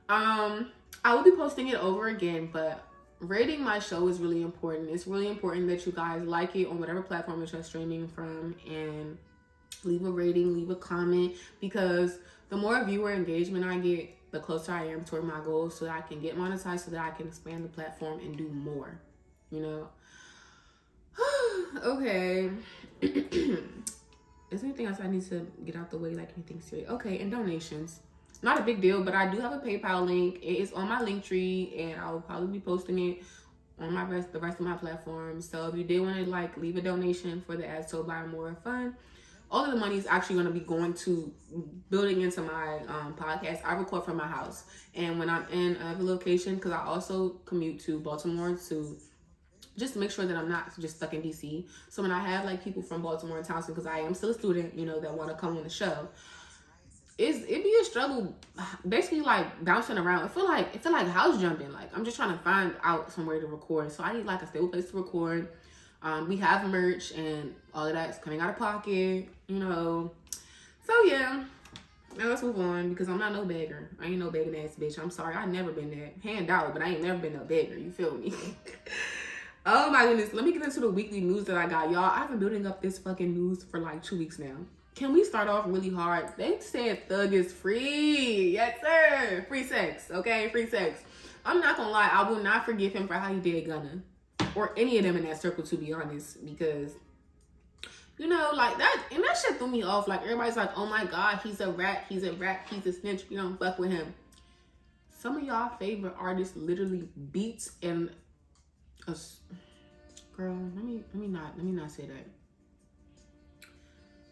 S1: I will be posting it over again, but rating my show is really important. It's really important that you guys like it on whatever platform that you're streaming from, and leave a rating, leave a comment, because the more viewer engagement I get, the closer I am toward my goals, so that I can get monetized, so that I can expand the platform and do more, you know? Okay. Is there anything else I need to get out the way, like anything serious? Okay, and donations. Not a big deal, but I do have a PayPal link. It is on my link tree, and I will probably be posting it on the rest of my platforms. So if you did want to like leave a donation for the As Told by Amora Fund, all of the money is actually going to be going to building into my podcast. I record from my house, and when I'm in a location, because I also commute to Baltimore to just make sure that I'm not just stuck in DC. So when I have like people from Baltimore and Townsend, because I am still a student, you know, that want to come on the show, it'd be a struggle, basically like bouncing around. It feel like house jumping. Like I'm just trying to find out somewhere to record. So I need like a stable place to record. We have merch and all of that's coming out of pocket, you know. So yeah, now let's move on, because I'm not no beggar. I ain't no begging ass bitch. I'm sorry, I never been that. Hand out, but I ain't never been no beggar. You feel me? Oh my goodness. Let me get into the weekly news that I got, y'all. I've been building up this fucking news for like 2 weeks now. Can we start off really hard? They said Thug is free. Yes, sir. Free sex. Okay, free sex. I'm not gonna lie, I will not forgive him for how he did Gunna, or any of them in that circle, to be honest, because, you know, like that, and that shit threw me off. Like everybody's like, oh my god, he's a rat, he's a snitch, you don't fuck with him. Some of y'all favorite artists literally beats and girl, let me not say that.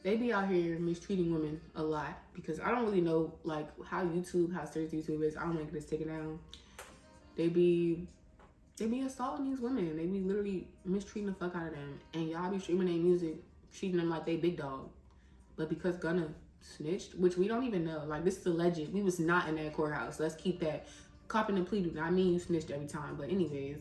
S1: They be out here mistreating women a lot, because I don't really know like how serious YouTube is. I don't want to get this taken down. They be assaulting these women. They be literally mistreating the fuck out of them. And y'all be streaming their music, treating them like they big dog. But because Gunna snitched, which we don't even know. Like, this is alleged. We was not in that courthouse. Let's keep that. Copping and pleading. I mean, you snitched every time. But anyways,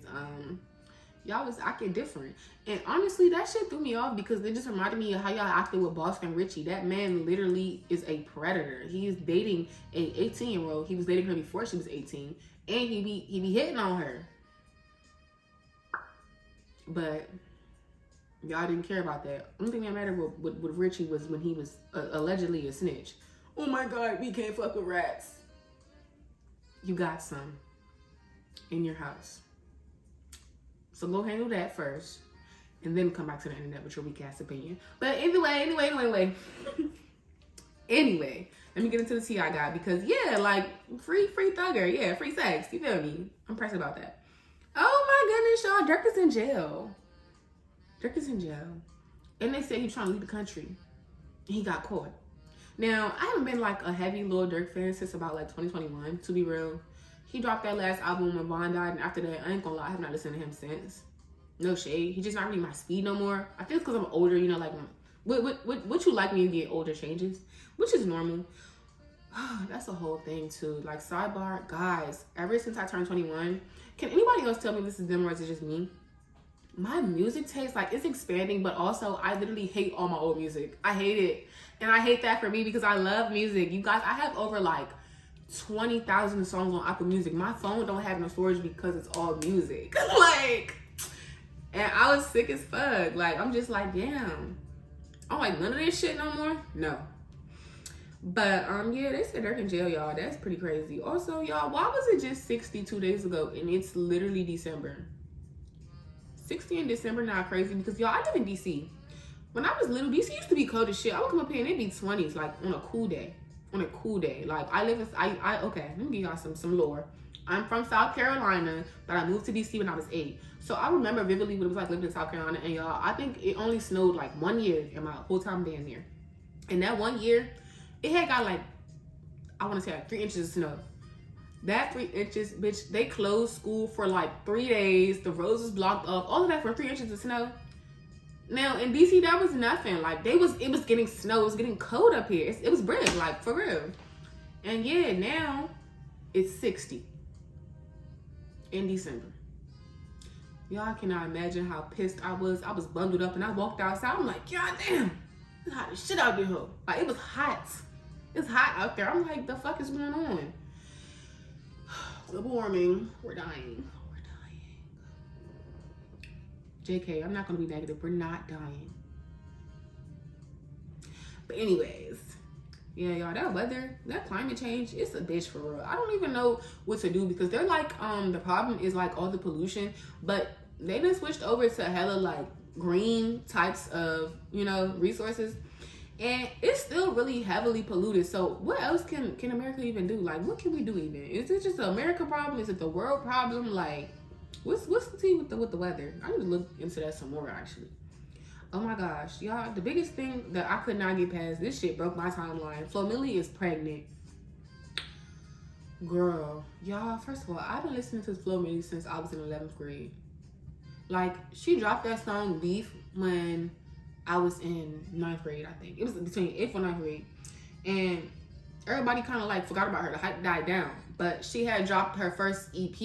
S1: y'all was acting different. And honestly, that shit threw me off, because it just reminded me of how y'all acted with Boston Richie. That man literally is a predator. He is dating a 18-year-old. He was dating her before she was 18. And he be hitting on her. But y'all didn't care about that. Only thing that mattered with Richie was when he was allegedly a snitch. Oh my god, we can't fuck with rats. You got some in your house. So go handle that first, and then come back to the internet with your weak ass opinion. But anyway. Anyway, let me get into the tea I got, because yeah, like free thugger, yeah, free sex. You feel me? I'm pressed about that. Oh my goodness, y'all, Dirk is in jail. And they said he was trying to leave the country. He got caught. Now, I haven't been like a heavy Lil Durk fan since about like 2021, to be real. He dropped that last album when Von died, and after that, I ain't gonna lie, I have not listened to him since. No shade. He's just not really my speed no more. I think it's because I'm older, you know, like what you like when you get older changes, which is normal. That's a whole thing too. Like, sidebar, guys, ever since I turned 21, can anybody else tell me this is them or is it just me? my music taste, like, it's expanding, but also I literally hate all my old music. I hate it. And I hate that for me because I love music. You guys, I have over like 20,000 songs on Apple Music. My phone don't have no storage because it's all music. Like, and I was sick as fuck. Like, I'm just like, damn. I'm like, none of this shit no more? No. But, yeah, they said they're in jail, y'all. That's pretty crazy. Also, y'all, why was it just 62 days ago and it's literally December? 60 in December, not crazy, because y'all, I live in DC. When I was little, DC used to be cold as shit. I would come up here and it'd be 20s, like, on a cool day. On a cool day. Like, I live in, okay, let me give y'all some lore. I'm from South Carolina, but I moved to DC when I was 8. So I remember vividly what it was like living in South Carolina, and y'all, I think it only snowed like 1 year in my whole time being there. And that 1 year, it had got like, I want to say like 3 inches of snow. That 3 inches, bitch, they closed school for like 3 days. The roads was blocked off. All of that for 3 inches of snow. Now in DC, that was nothing. Like it was getting snow. It was getting cold up here. It was brilliant, like for real. And yeah, now it's 60 in December. Y'all cannot imagine how pissed I was. I was bundled up and I walked outside. I'm like, God damn, it's hot as shit out there. Like it was hot. It's hot out there. I'm like, the fuck is going on? Global warming. We're dying. We're dying. JK, I'm not gonna be negative. We're not dying. But anyways, yeah, y'all, that weather, that climate change, it's a bitch for real. I don't even know what to do because they're like, the problem is like all the pollution, but they done switched over to hella like green types of, you know, resources. And it's still really heavily polluted. So what else can America even do? Like, what can we do even? Is it just an America problem? Is it the world problem? Like, what's the tea with the weather? I need to look into that some more actually. Oh my gosh, y'all, the biggest thing that I could not get past, this shit broke my timeline. Flo Milli is pregnant. Girl, y'all, first of all, I've been listening to Flo Milli since I was in 11th grade. Like, she dropped that song Beef when I was in 9th grade, I think. It was between 8th and 9th grade. And everybody kind of like forgot about her. The hype died down. But she had dropped her first EP,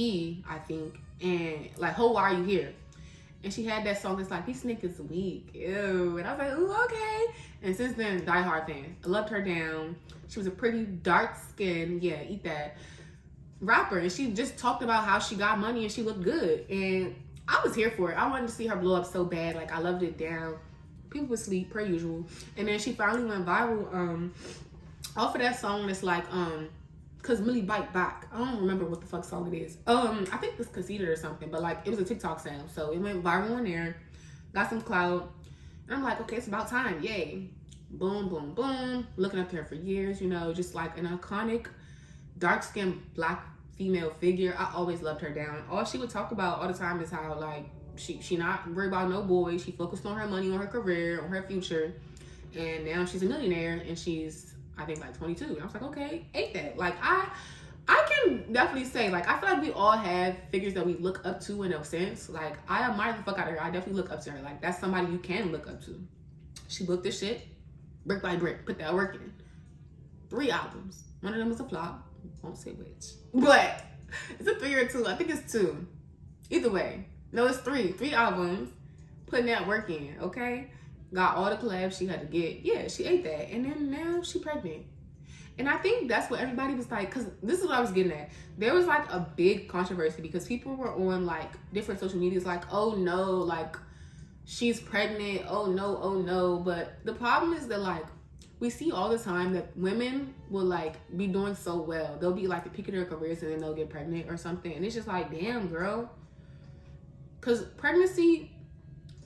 S1: I think. And like, Ho, Why Are You Here? And she had that song that's like, these niggas weak. Ew. And I was like, ooh, okay. And since then, diehard fan. I loved her down. She was a pretty dark skinned, yeah, eat that, rapper. And she just talked about how she got money and she looked good. And I was here for it. I wanted to see her blow up so bad. Like, I loved it down. People would sleep, per usual. And then she finally went viral off of that song that's like, Cause Millie Bite Back. I don't remember what the fuck song it is. I think it's Conceited or something, but like it was a TikTok sound. So it went viral on there, got some clout. And I'm like, okay, it's about time, yay. Boom, boom, boom. Looking up to her for years, you know, just like an iconic dark-skinned black female figure. I always loved her down. All she would talk about all the time is how like she not worried about no boy. She focused on her money, on her career, on her future. And now she's a millionaire and she's, I think like 22. And I was like, okay, ain't that? Like I can definitely say, like, I feel like we all have figures that we look up to in a sense. Like, I admire the fuck out of her. I definitely look up to her. Like, that's somebody you can look up to. She booked this shit brick by brick, put that work in. 3 albums. One of them was a flop. Won't say which. But it's a 3 or 2. I think it's 2. Either way. No, it's 3. 3 albums. Putting that work in, okay? Got all the collabs she had to get. Yeah, she ate that. And then now she pregnant. And I think that's what everybody was like, because this is what I was getting at. There was like a big controversy because people were on like different social medias like, oh no, like she's pregnant. Oh no, oh no. But the problem is that like we see all the time that women will like be doing so well. They'll be like the peak of their careers and then they'll get pregnant or something. And it's just like, damn, girl. Because pregnancy,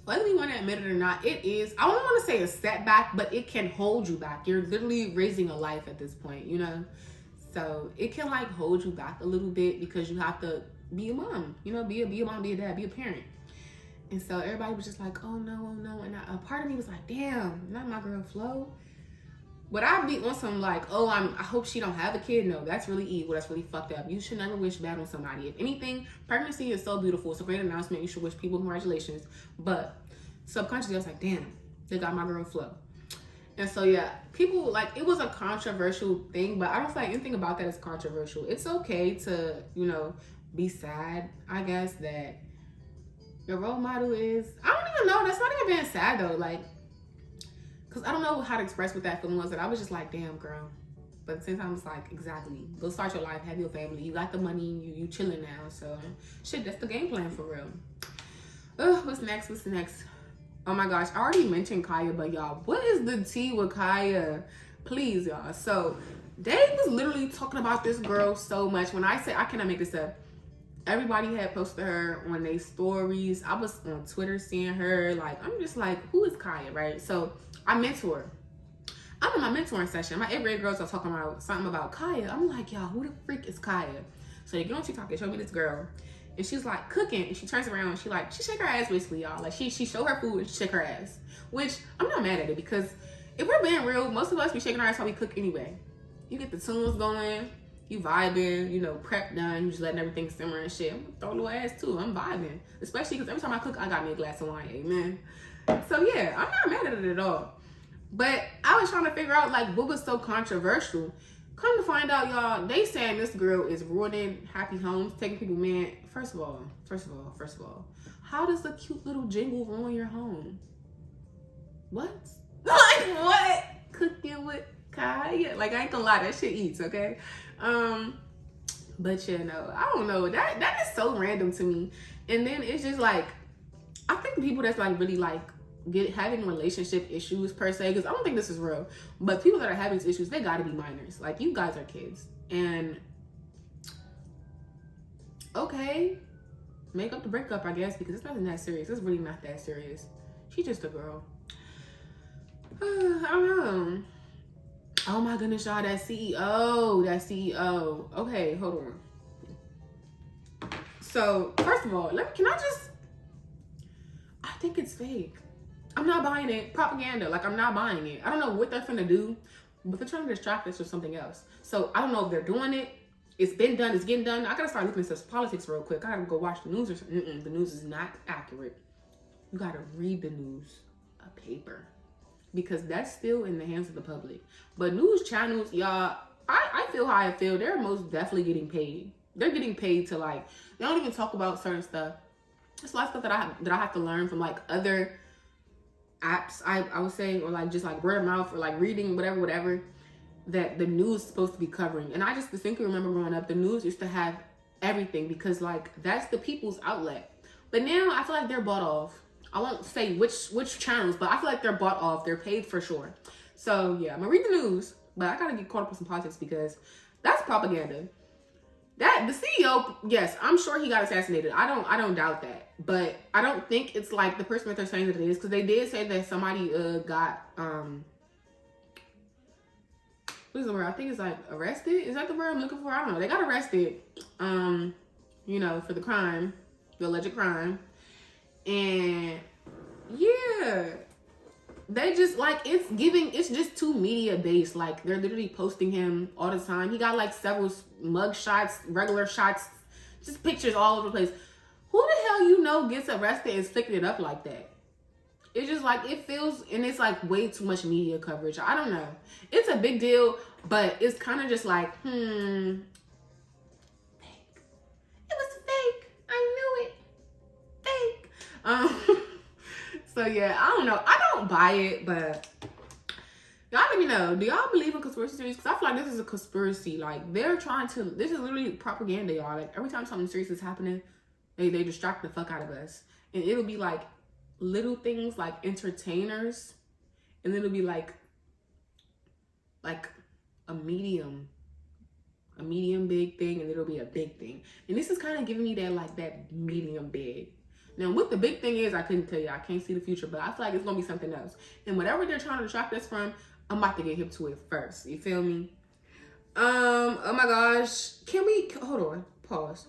S1: whether we want to admit it or not, it is, I don't want to say a setback, but it can hold you back. You're literally raising a life at this point, you know? So it can like hold you back a little bit because you have to be a mom, you know, be a mom, be a dad, be a parent. And so everybody was just like, oh no, oh no. And a part of me was like, damn, not my girl Flo. Would I be on some like, oh, I hope she don't have a kid? No, that's really evil. That's really fucked up. You should never wish bad on somebody. If anything, pregnancy is so beautiful. It's a great announcement. You should wish people congratulations. But subconsciously, I was like, damn, they got my girl Flo. And so, yeah, people, like, it was a controversial thing, but I don't feel like anything about that is controversial. It's okay to, you know, be sad, I guess, that Your role model is, I don't even know. That's not even being sad though. Like, cause I don't know how to express what that feeling was. That I was just like, damn, girl. But at the same time, it's like, exactly. Go start your life, have your family. You got the money, you chilling now. So, shit, that's the game plan for real. What's next? What's next? Oh my gosh, I already mentioned Kaya, but y'all, what is the tea with Kaya? Please, y'all. So, they was literally talking about this girl so much. When I say, I cannot make this up. Everybody had posted her on their stories. I was on Twitter seeing her. Like, I'm just like, who is Kaya, right? So, I mentor. I'm in my mentoring session. My 8th grade girls are talking about something about Kaya. I'm like, y'all, who the freak is Kaya? So they get on TikTok, they show me this girl. And she's like cooking, and she turns around and she shake her ass basically, y'all. Like she show her food and she shake her ass. Which, I'm not mad at it because if we're being real, most of us be shaking our ass while we cook anyway. You get the tunes going, you vibing, you know, prep done, you just letting everything simmer and shit. I'm gonna throw a little ass too, I'm vibing. Especially because every time I cook, I got me a glass of wine, amen. So yeah, I'm not mad at it at all. But I was trying to figure out like what was so controversial. Come to find out, y'all, they saying this girl is ruining happy homes, taking people, man. First of all, how does a cute little jingle ruin your home? What? Like what? Cooking with Kaya? Like I ain't gonna lie, that shit eats, okay? But you know, I don't know. That is so random to me. And then it's just like, I think the people that's like really like having relationship issues per se, because I don't think this is real, but people that are having these issues, they gotta be minors. Like, you guys are kids, and okay, make up the breakup, I guess, because it's nothing that serious. It's really not that serious. She's just a girl. I don't know. Oh my goodness, y'all, that CEO. Okay, hold on. So first of all, I think it's fake. I'm not buying it. Propaganda. Like, I'm not buying it. I don't know what they're finna do, but they're trying to distract us with something else. So, I don't know if they're doing it. It's been done. It's getting done. I gotta start looking into politics real quick. I gotta go watch the news or something. The news is not accurate. You gotta read the news. A paper. Because that's still in the hands of the public. But news channels, y'all, I feel how I feel. They're most definitely getting paid. They're getting paid to, like, they don't even talk about certain stuff. There's a lot of stuff that I have to learn from, like, other apps, I would say, or like just like word of mouth or like reading whatever that the news is supposed to be covering. And I just distinctly remember growing up, the news used to have everything because like that's the people's outlet. But now I feel like they're bought off. I won't say which channels, but I feel like they're bought off. They're paid for sure. So yeah, I'm gonna read the news, but I gotta get caught up with some politics because that's propaganda. That the CEO, yes, I'm sure he got assassinated. I don't doubt that, but I don't think it's like the person that they're saying that it is, because they did say that somebody got what is the word? I think it's like arrested. Is that the word I'm looking for? I don't know. They got arrested, you know, for the crime, the alleged crime, and yeah. They just like it's just too media based. Like they're literally posting him all the time. He got like several mug shots, regular shots, just pictures all over the place. Who the hell you know gets arrested and flicking it up like that? It's just like it feels, and it's like way too much media coverage. I don't know. It's a big deal, but it's kind of just like fake. It was fake. I knew it. Fake. So yeah, I don't know. I don't buy it, but y'all let me know. Do y'all believe in conspiracy theories? Because I feel like this is a conspiracy. Like they're trying to. This is literally propaganda, y'all. Like every time something serious is happening, they distract the fuck out of us, and it'll be like little things like entertainers, and then it'll be like a medium big thing, and it'll be a big thing. And this is kind of giving me that medium big. Now, what the big thing is, I couldn't tell you. I can't see the future, but I feel like it's going to be something else. And whatever they're trying to distract us from, I'm about to get hip to it first. You feel me? Oh my gosh. Can we, hold on. Pause.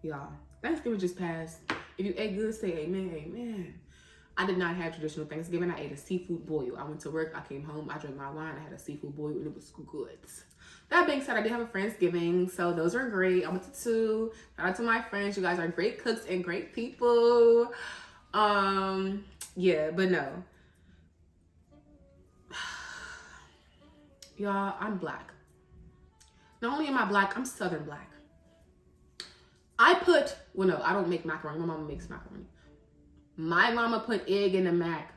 S1: Y'all, Thanksgiving just passed. If you ate good, say amen, amen. I did not have traditional Thanksgiving. I ate a seafood boil. I went to work. I came home. I drank my wine. I had a seafood boil, and it was good. That being said, I did have a Friendsgiving, so those are great. I went to 2. Shout out to my friends. You guys are great cooks and great people. Yeah, but no. Y'all, I'm black. Not only am I black, I'm Southern black. I put Well, no, I don't make macaroni. My mama makes macaroni. My mama put egg in the mac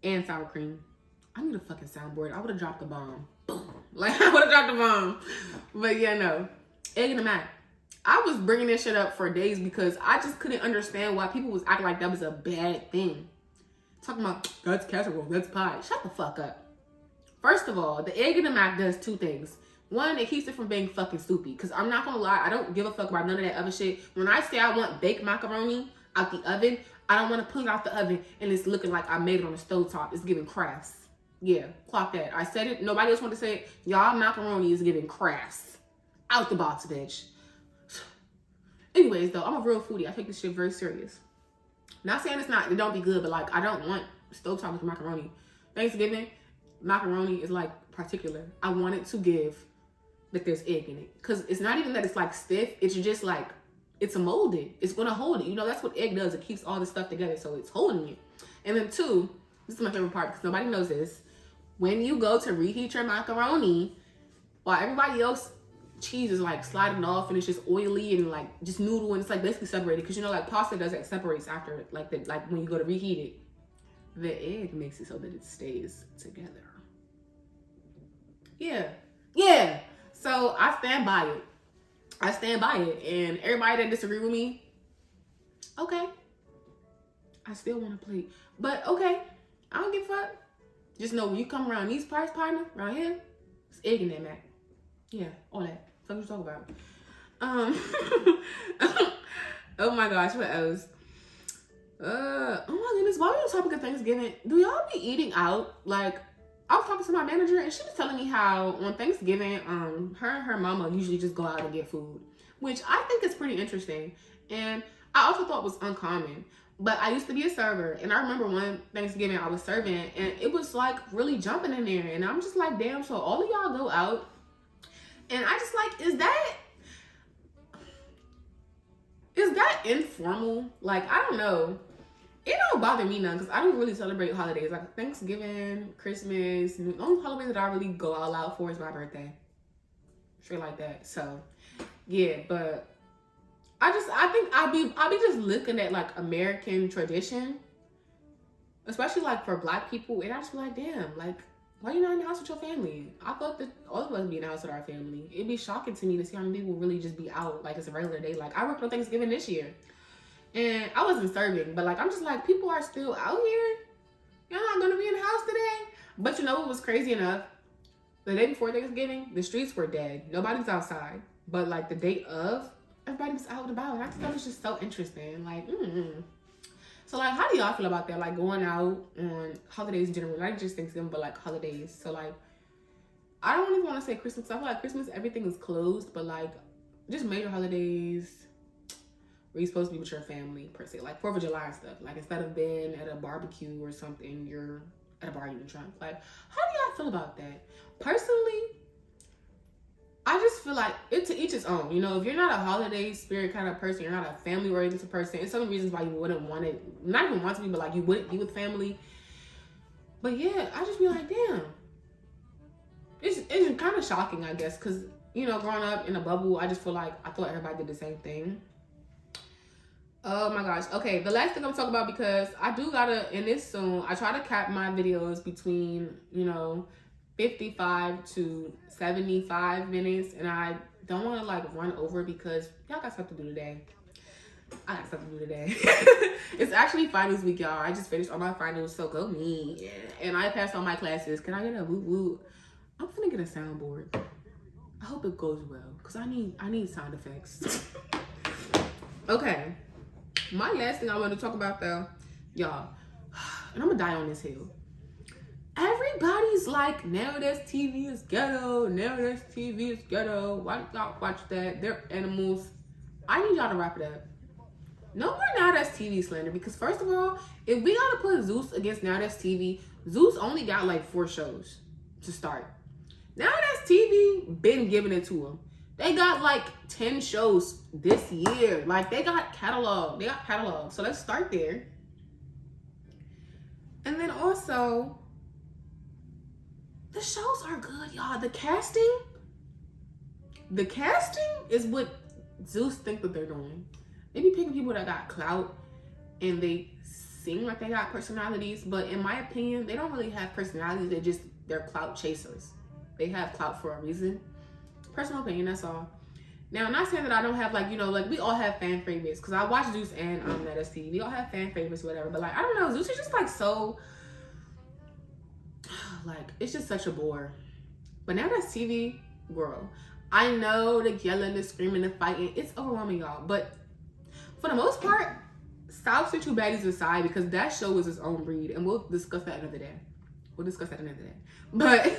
S1: and sour cream. I need a fucking soundboard. I would have dropped the bomb. Boom. Like, I would have dropped the bomb. But yeah, no. Egg in the mac. I was bringing this shit up for days because I just couldn't understand why people was acting like that was a bad thing. Talking about, that's casserole, that's pie. Shut the fuck up. First of all, the egg in the mac does two things. One, it keeps it from being fucking soupy. Because I'm not going to lie, I don't give a fuck about none of that other shit. When I say I want baked macaroni out the oven, I don't want to pull it out the oven and it's looking like I made it on a stovetop. It's giving crass. Yeah, clock that. I said it. Nobody else wanted to say it. Y'all macaroni is giving crass. Out the box, bitch. Anyways, though, I'm a real foodie. I take this shit very serious. Not saying it don't be good, but like, I don't want stovetop with macaroni. Thanksgiving, macaroni is like particular. I want it to give that there's egg in it. Because it's not even that it's like stiff. It's just like, it's molded. It's going to hold it. You know, that's what egg does. It keeps all this stuff together. So it's holding it. And then two, this is my favorite part because nobody knows this. When you go to reheat your macaroni, while everybody else cheese is like sliding off and it's just oily and like just noodle and it's like basically separated, because you know like pasta does that, separates after like when you go to reheat it. The egg makes it so that it stays together. Yeah. So I stand by it. And everybody that disagree with me, okay, I still want to plate, but okay, I don't give a fuck. Just know when you come around these parts, partner, around here, it's egg in that mac. Yeah, all that. That's what you talk about. Oh my gosh, what else? Oh my goodness, while we're on the topic of Thanksgiving, do y'all be eating out? Like, I was talking to my manager and she was telling me how on Thanksgiving, her and her mama usually just go out and get food, which I think is pretty interesting. And I also thought was uncommon. But I used to be a server, and I remember one Thanksgiving I was serving, and it was like really jumping in there, and I'm just like, damn, so all of y'all go out, and I just like, is that informal? Like, I don't know. It don't bother me none, because I don't really celebrate holidays. Like Thanksgiving, Christmas, the only holiday that I really go all out for is my birthday. Straight like that. So, yeah, but I think I'll be just looking at like American tradition, especially like for Black people, and I just be like, damn, like, why you not in the house with your family? I thought that all of us would be in the house with our family. It'd be shocking to me to see how many people really just be out like it's a regular day. Like, I worked on Thanksgiving this year, and I wasn't serving, but like, I'm just like, people are still out here. Y'all not gonna be in the house today? But you know what was crazy enough? The day before Thanksgiving, the streets were dead. Nobody's outside. But like the day of, everybody was out and about, and I thought it was just so interesting. Like, So like, how do y'all feel about that? Like going out on holidays in general, not just Thanksgiving, but like holidays. So like, I don't even want to say Christmas. I feel like Christmas, everything is closed, but like just major holidays where you're supposed to be with your family per se, like 4th of July and stuff. Like instead of being at a barbecue or something, you're at a bar eating drunk. Like, how do y'all feel about that? Personally, I just feel like it's to each its own. You know, if you're not a holiday spirit kind of person, you're not a family oriented person, and some reasons why you wouldn't want it, not even want to be, but like you wouldn't be with family. But yeah, I just be like, damn. It's kind of shocking, I guess, because, you know, growing up in a bubble, I just feel like I thought everybody did the same thing. Oh my gosh. Okay, the last thing I'm talking about, because I do gotta end this soon. I try to cap my videos between, you know, 55 to 75 minutes, and I don't want to like run over because y'all got stuff to do today. I got stuff to do today. It's actually finals week, y'all. I just finished all my finals, so go me. Yeah. And I passed all my classes. Can I get a woo woo? I'm gonna get a soundboard. I hope it goes well, because I need sound effects. Okay. My last thing I want to talk about though, y'all, and I'm gonna die on this hill. Everybody's like, now that's TV is ghetto. Now that's TV is ghetto. Why do y'all watch that? They're animals. I need y'all to wrap it up. No more Now That's TV slander, because first of all, if we gotta put Zeus against Now That's TV, Zeus only got like 4 shows to start. Now That's TV been giving it to him. They got like 10 shows this year. Like they got catalog. So let's start there. And then also, the shows are good, y'all. The casting is what Zeus think that they're doing. They be picking people that got clout and they seem like they got personalities, but in my opinion, they don't really have personalities. They're clout chasers. They have clout for a reason. Personal opinion, that's all. Now, I'm not saying that I don't have, like, you know, like, we all have fan favorites, because I watch Zeus and that STV. We all have fan favorites, whatever, but, like, I don't know, Zeus is just, like, so, like, it's just such a bore. But now that's TV, girl, I know the yelling, the screaming, the fighting, it's overwhelming, y'all, but for the most part, South Central baddies aside, because that show is its own breed, and we'll discuss that another day. But,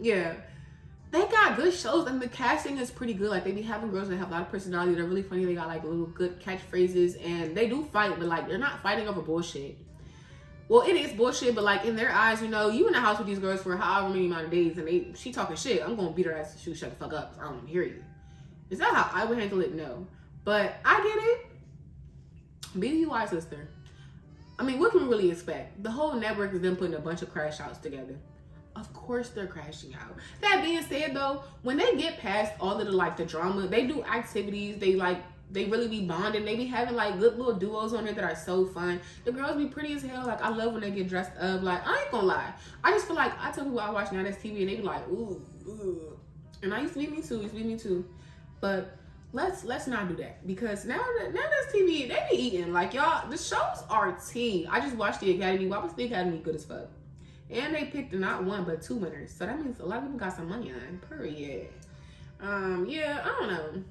S1: yeah. They got good shows, and the casting is pretty good. Like, they be having girls that have a lot of personality. They're really funny. They got, like, little good catchphrases, and they do fight, but, like, they're not fighting over bullshit. Well, it is bullshit, but, like, in their eyes, you know, you in the house with these girls for however many amount of days, and she talking shit. I'm gonna beat her ass if she shut the fuck up. I don't want to hear you. Is that how I would handle it? No. But I get it. Be the UI sister. I mean, what can we really expect? The whole network is them putting a bunch of crash outs together. Of course they're crashing out. That being said, though, when they get past all of the, like, the drama, they do activities. They really be bonding. They be having, like, good little duos on there that are so fun. The girls be pretty as hell. Like, I love when they get dressed up. Like, I ain't gonna lie. I just feel like, I tell people I watch Now That's TV and they be like, ooh. And I used to be me too. But let's not do that, because now That's TV, they be eating. Like, y'all, the shows are tea. I just watched the Academy. Why was the Academy good as fuck? And they picked not one, but 2 winners. So that means a lot of people got some money on. Period. Yeah, I don't know.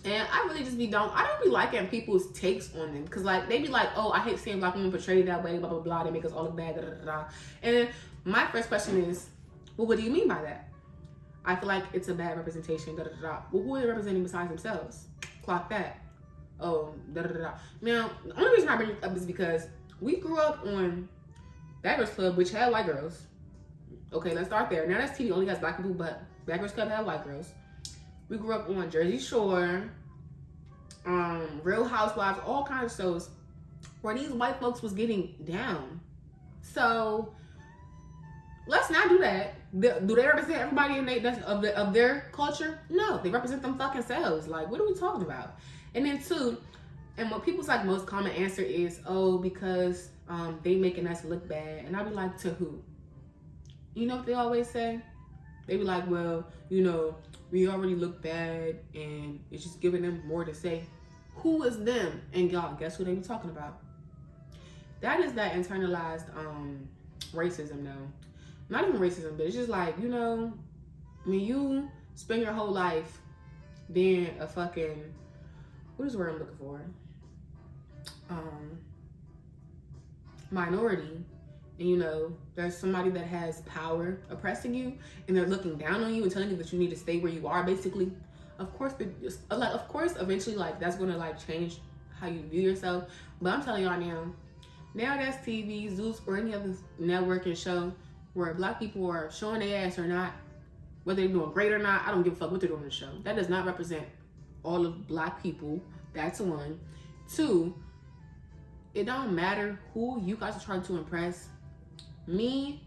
S1: And I really just I don't be liking people's takes on them. Because, like, they be like, oh, I hate seeing black women portrayed that way, blah, blah, blah. They make us all look bad, da, da, da, da. And my first question is, well, what do you mean by that? I feel like it's a bad representation, da, da, da, da. Well, who are they representing besides themselves? Clock that. Oh, da, da, da, da. Now, the only reason I bring it up is because we grew up on Bad Girls Club, which had white girls. Okay, let's start there. Now That's TV only has black people, but Bad Girls Club had white girls. We grew up on Jersey Shore, Real Housewives, all kinds of shows where these white folks was getting down. So let's not do that. Do they represent everybody of their culture? No, they represent them fucking selves. Like, what are we talking about? And then two, and what people's like most common answer is, oh, because they making us look bad. And I be like, to who? You know what they always say? They be like, well, you know, we already look bad and it's just giving them more to say. Who is them? And y'all, guess who they be talking about? That is that internalized racism though. Not even racism, but it's just like, you know, when you spend your whole life being a fucking, what is the word I'm looking for? Minority, and you know, there's somebody that has power oppressing you and they're looking down on you and telling you that you need to stay where you are, basically. Of course, eventually, like, that's gonna like change how you view yourself. But I'm telling y'all now That's TV, Zeus, or any other network and show where black people are showing their ass or not, whether they're doing great or not, I don't give a fuck what they're doing on the show. That does not represent all of black people. That's one. Two, it don't matter who you guys are trying to impress. Me,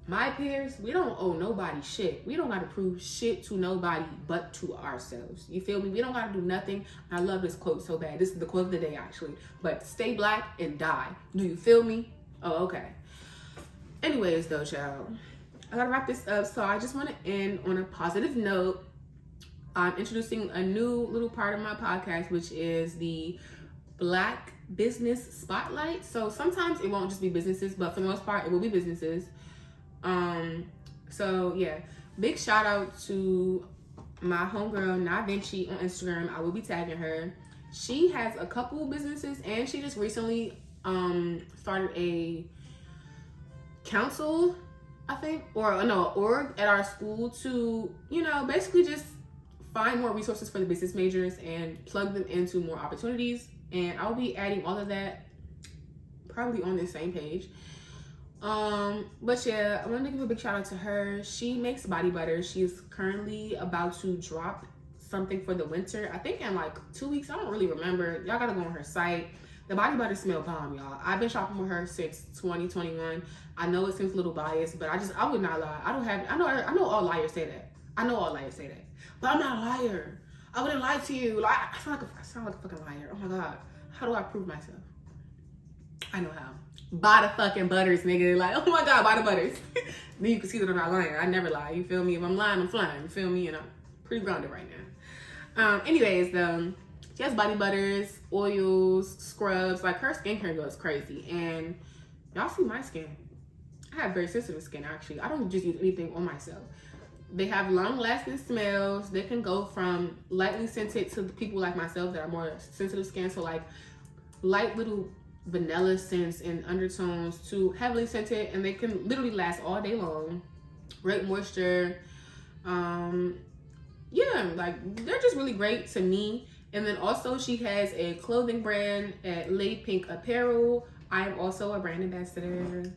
S1: my peers, we don't owe nobody shit. We don't got to prove shit to nobody but to ourselves. You feel me? We don't got to do nothing. I love this quote so bad. This is the quote of the day, actually. But stay black and die. Do you feel me? Oh, okay. Anyways, though, child, I gotta wrap this up. So I just want to end on a positive note. I'm introducing a new little part of my podcast, which is the Black Business Spotlight. So sometimes it won't just be businesses, but for the most part, it will be businesses. So yeah, big shout out to my homegirl, Na Vinci, on Instagram. I will be tagging her. She has a couple businesses, and she just recently started a council, I think, or no, org at our school to, you know, basically just find more resources for the business majors and plug them into more opportunities. And I'll be adding all of that probably on this same page. But yeah, I wanted to give a big shout out to her. She makes body butter. She's currently about to drop something for the winter. I think in like 2 weeks. I don't really remember. Y'all gotta go on her site. The body butter smell bomb, y'all. I've been shopping with her since 2021. I know it seems a little biased, but I would not lie. I know all liars say that. But I'm not a liar. I wouldn't lie to you. Like, I sound like a fucking liar. Oh my God. How do I prove myself? I know how. Buy the fucking butters, nigga. Like, oh my God, buy the butters. Then you can see that I'm not lying. I never lie. You feel me? If I'm lying, I'm flying. You feel me? And I'm pretty grounded right now. Anyways, though, she has body butters, oils, scrubs. Like, her skincare goes crazy. And y'all see my skin. I have very sensitive skin, actually. I don't just use anything on myself. They have long-lasting smells. They can go from lightly scented to people like myself that are more sensitive skin. So, like, light little vanilla scents and undertones to heavily scented, and they can literally last all day long. Great moisture. Yeah, like, they're just really great to me. And then also she has a clothing brand at Lay Pink Apparel. I'm also a brand ambassador.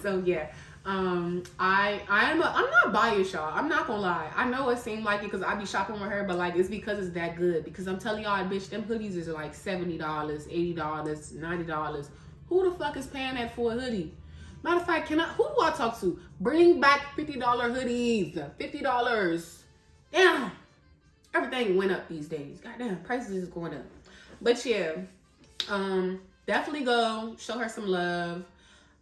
S1: So yeah, I'm not biased, y'all. I'm not gonna lie. I know it seemed like it because I be shopping with her, but like it's because it's that good. Because I'm telling y'all, bitch, them hoodies is like $70, $80, $90. Who the fuck is paying that for a hoodie? Matter of fact, who do I talk to? Bring back $50 hoodies. $50. Damn. Everything went up these days. Goddamn, prices is going up. But yeah, definitely go show her some love.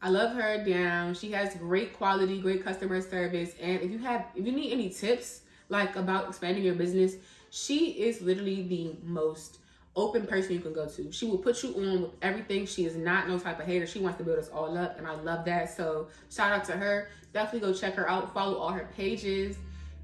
S1: I love her down. She has great quality, great customer service. And if you need any tips like about expanding your business, she is literally the most open person you can go to. She will put you on with everything. She is not no type of hater. She wants to build us all up, and I love that. So shout out to her. Definitely go check her out. Follow all her pages.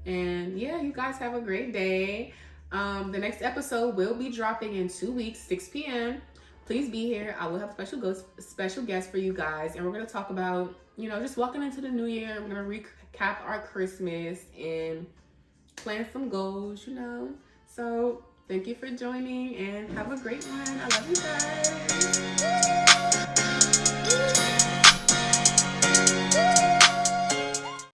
S1: And yeah, you guys have a great day. The next episode will be dropping in 2 weeks, 6 p.m. Please be here. I will have special guests for you guys. And we're going to talk about, just walking into the new year. We're going to recap our Christmas and plan some goals, So thank you for joining and have a great one. I love you guys.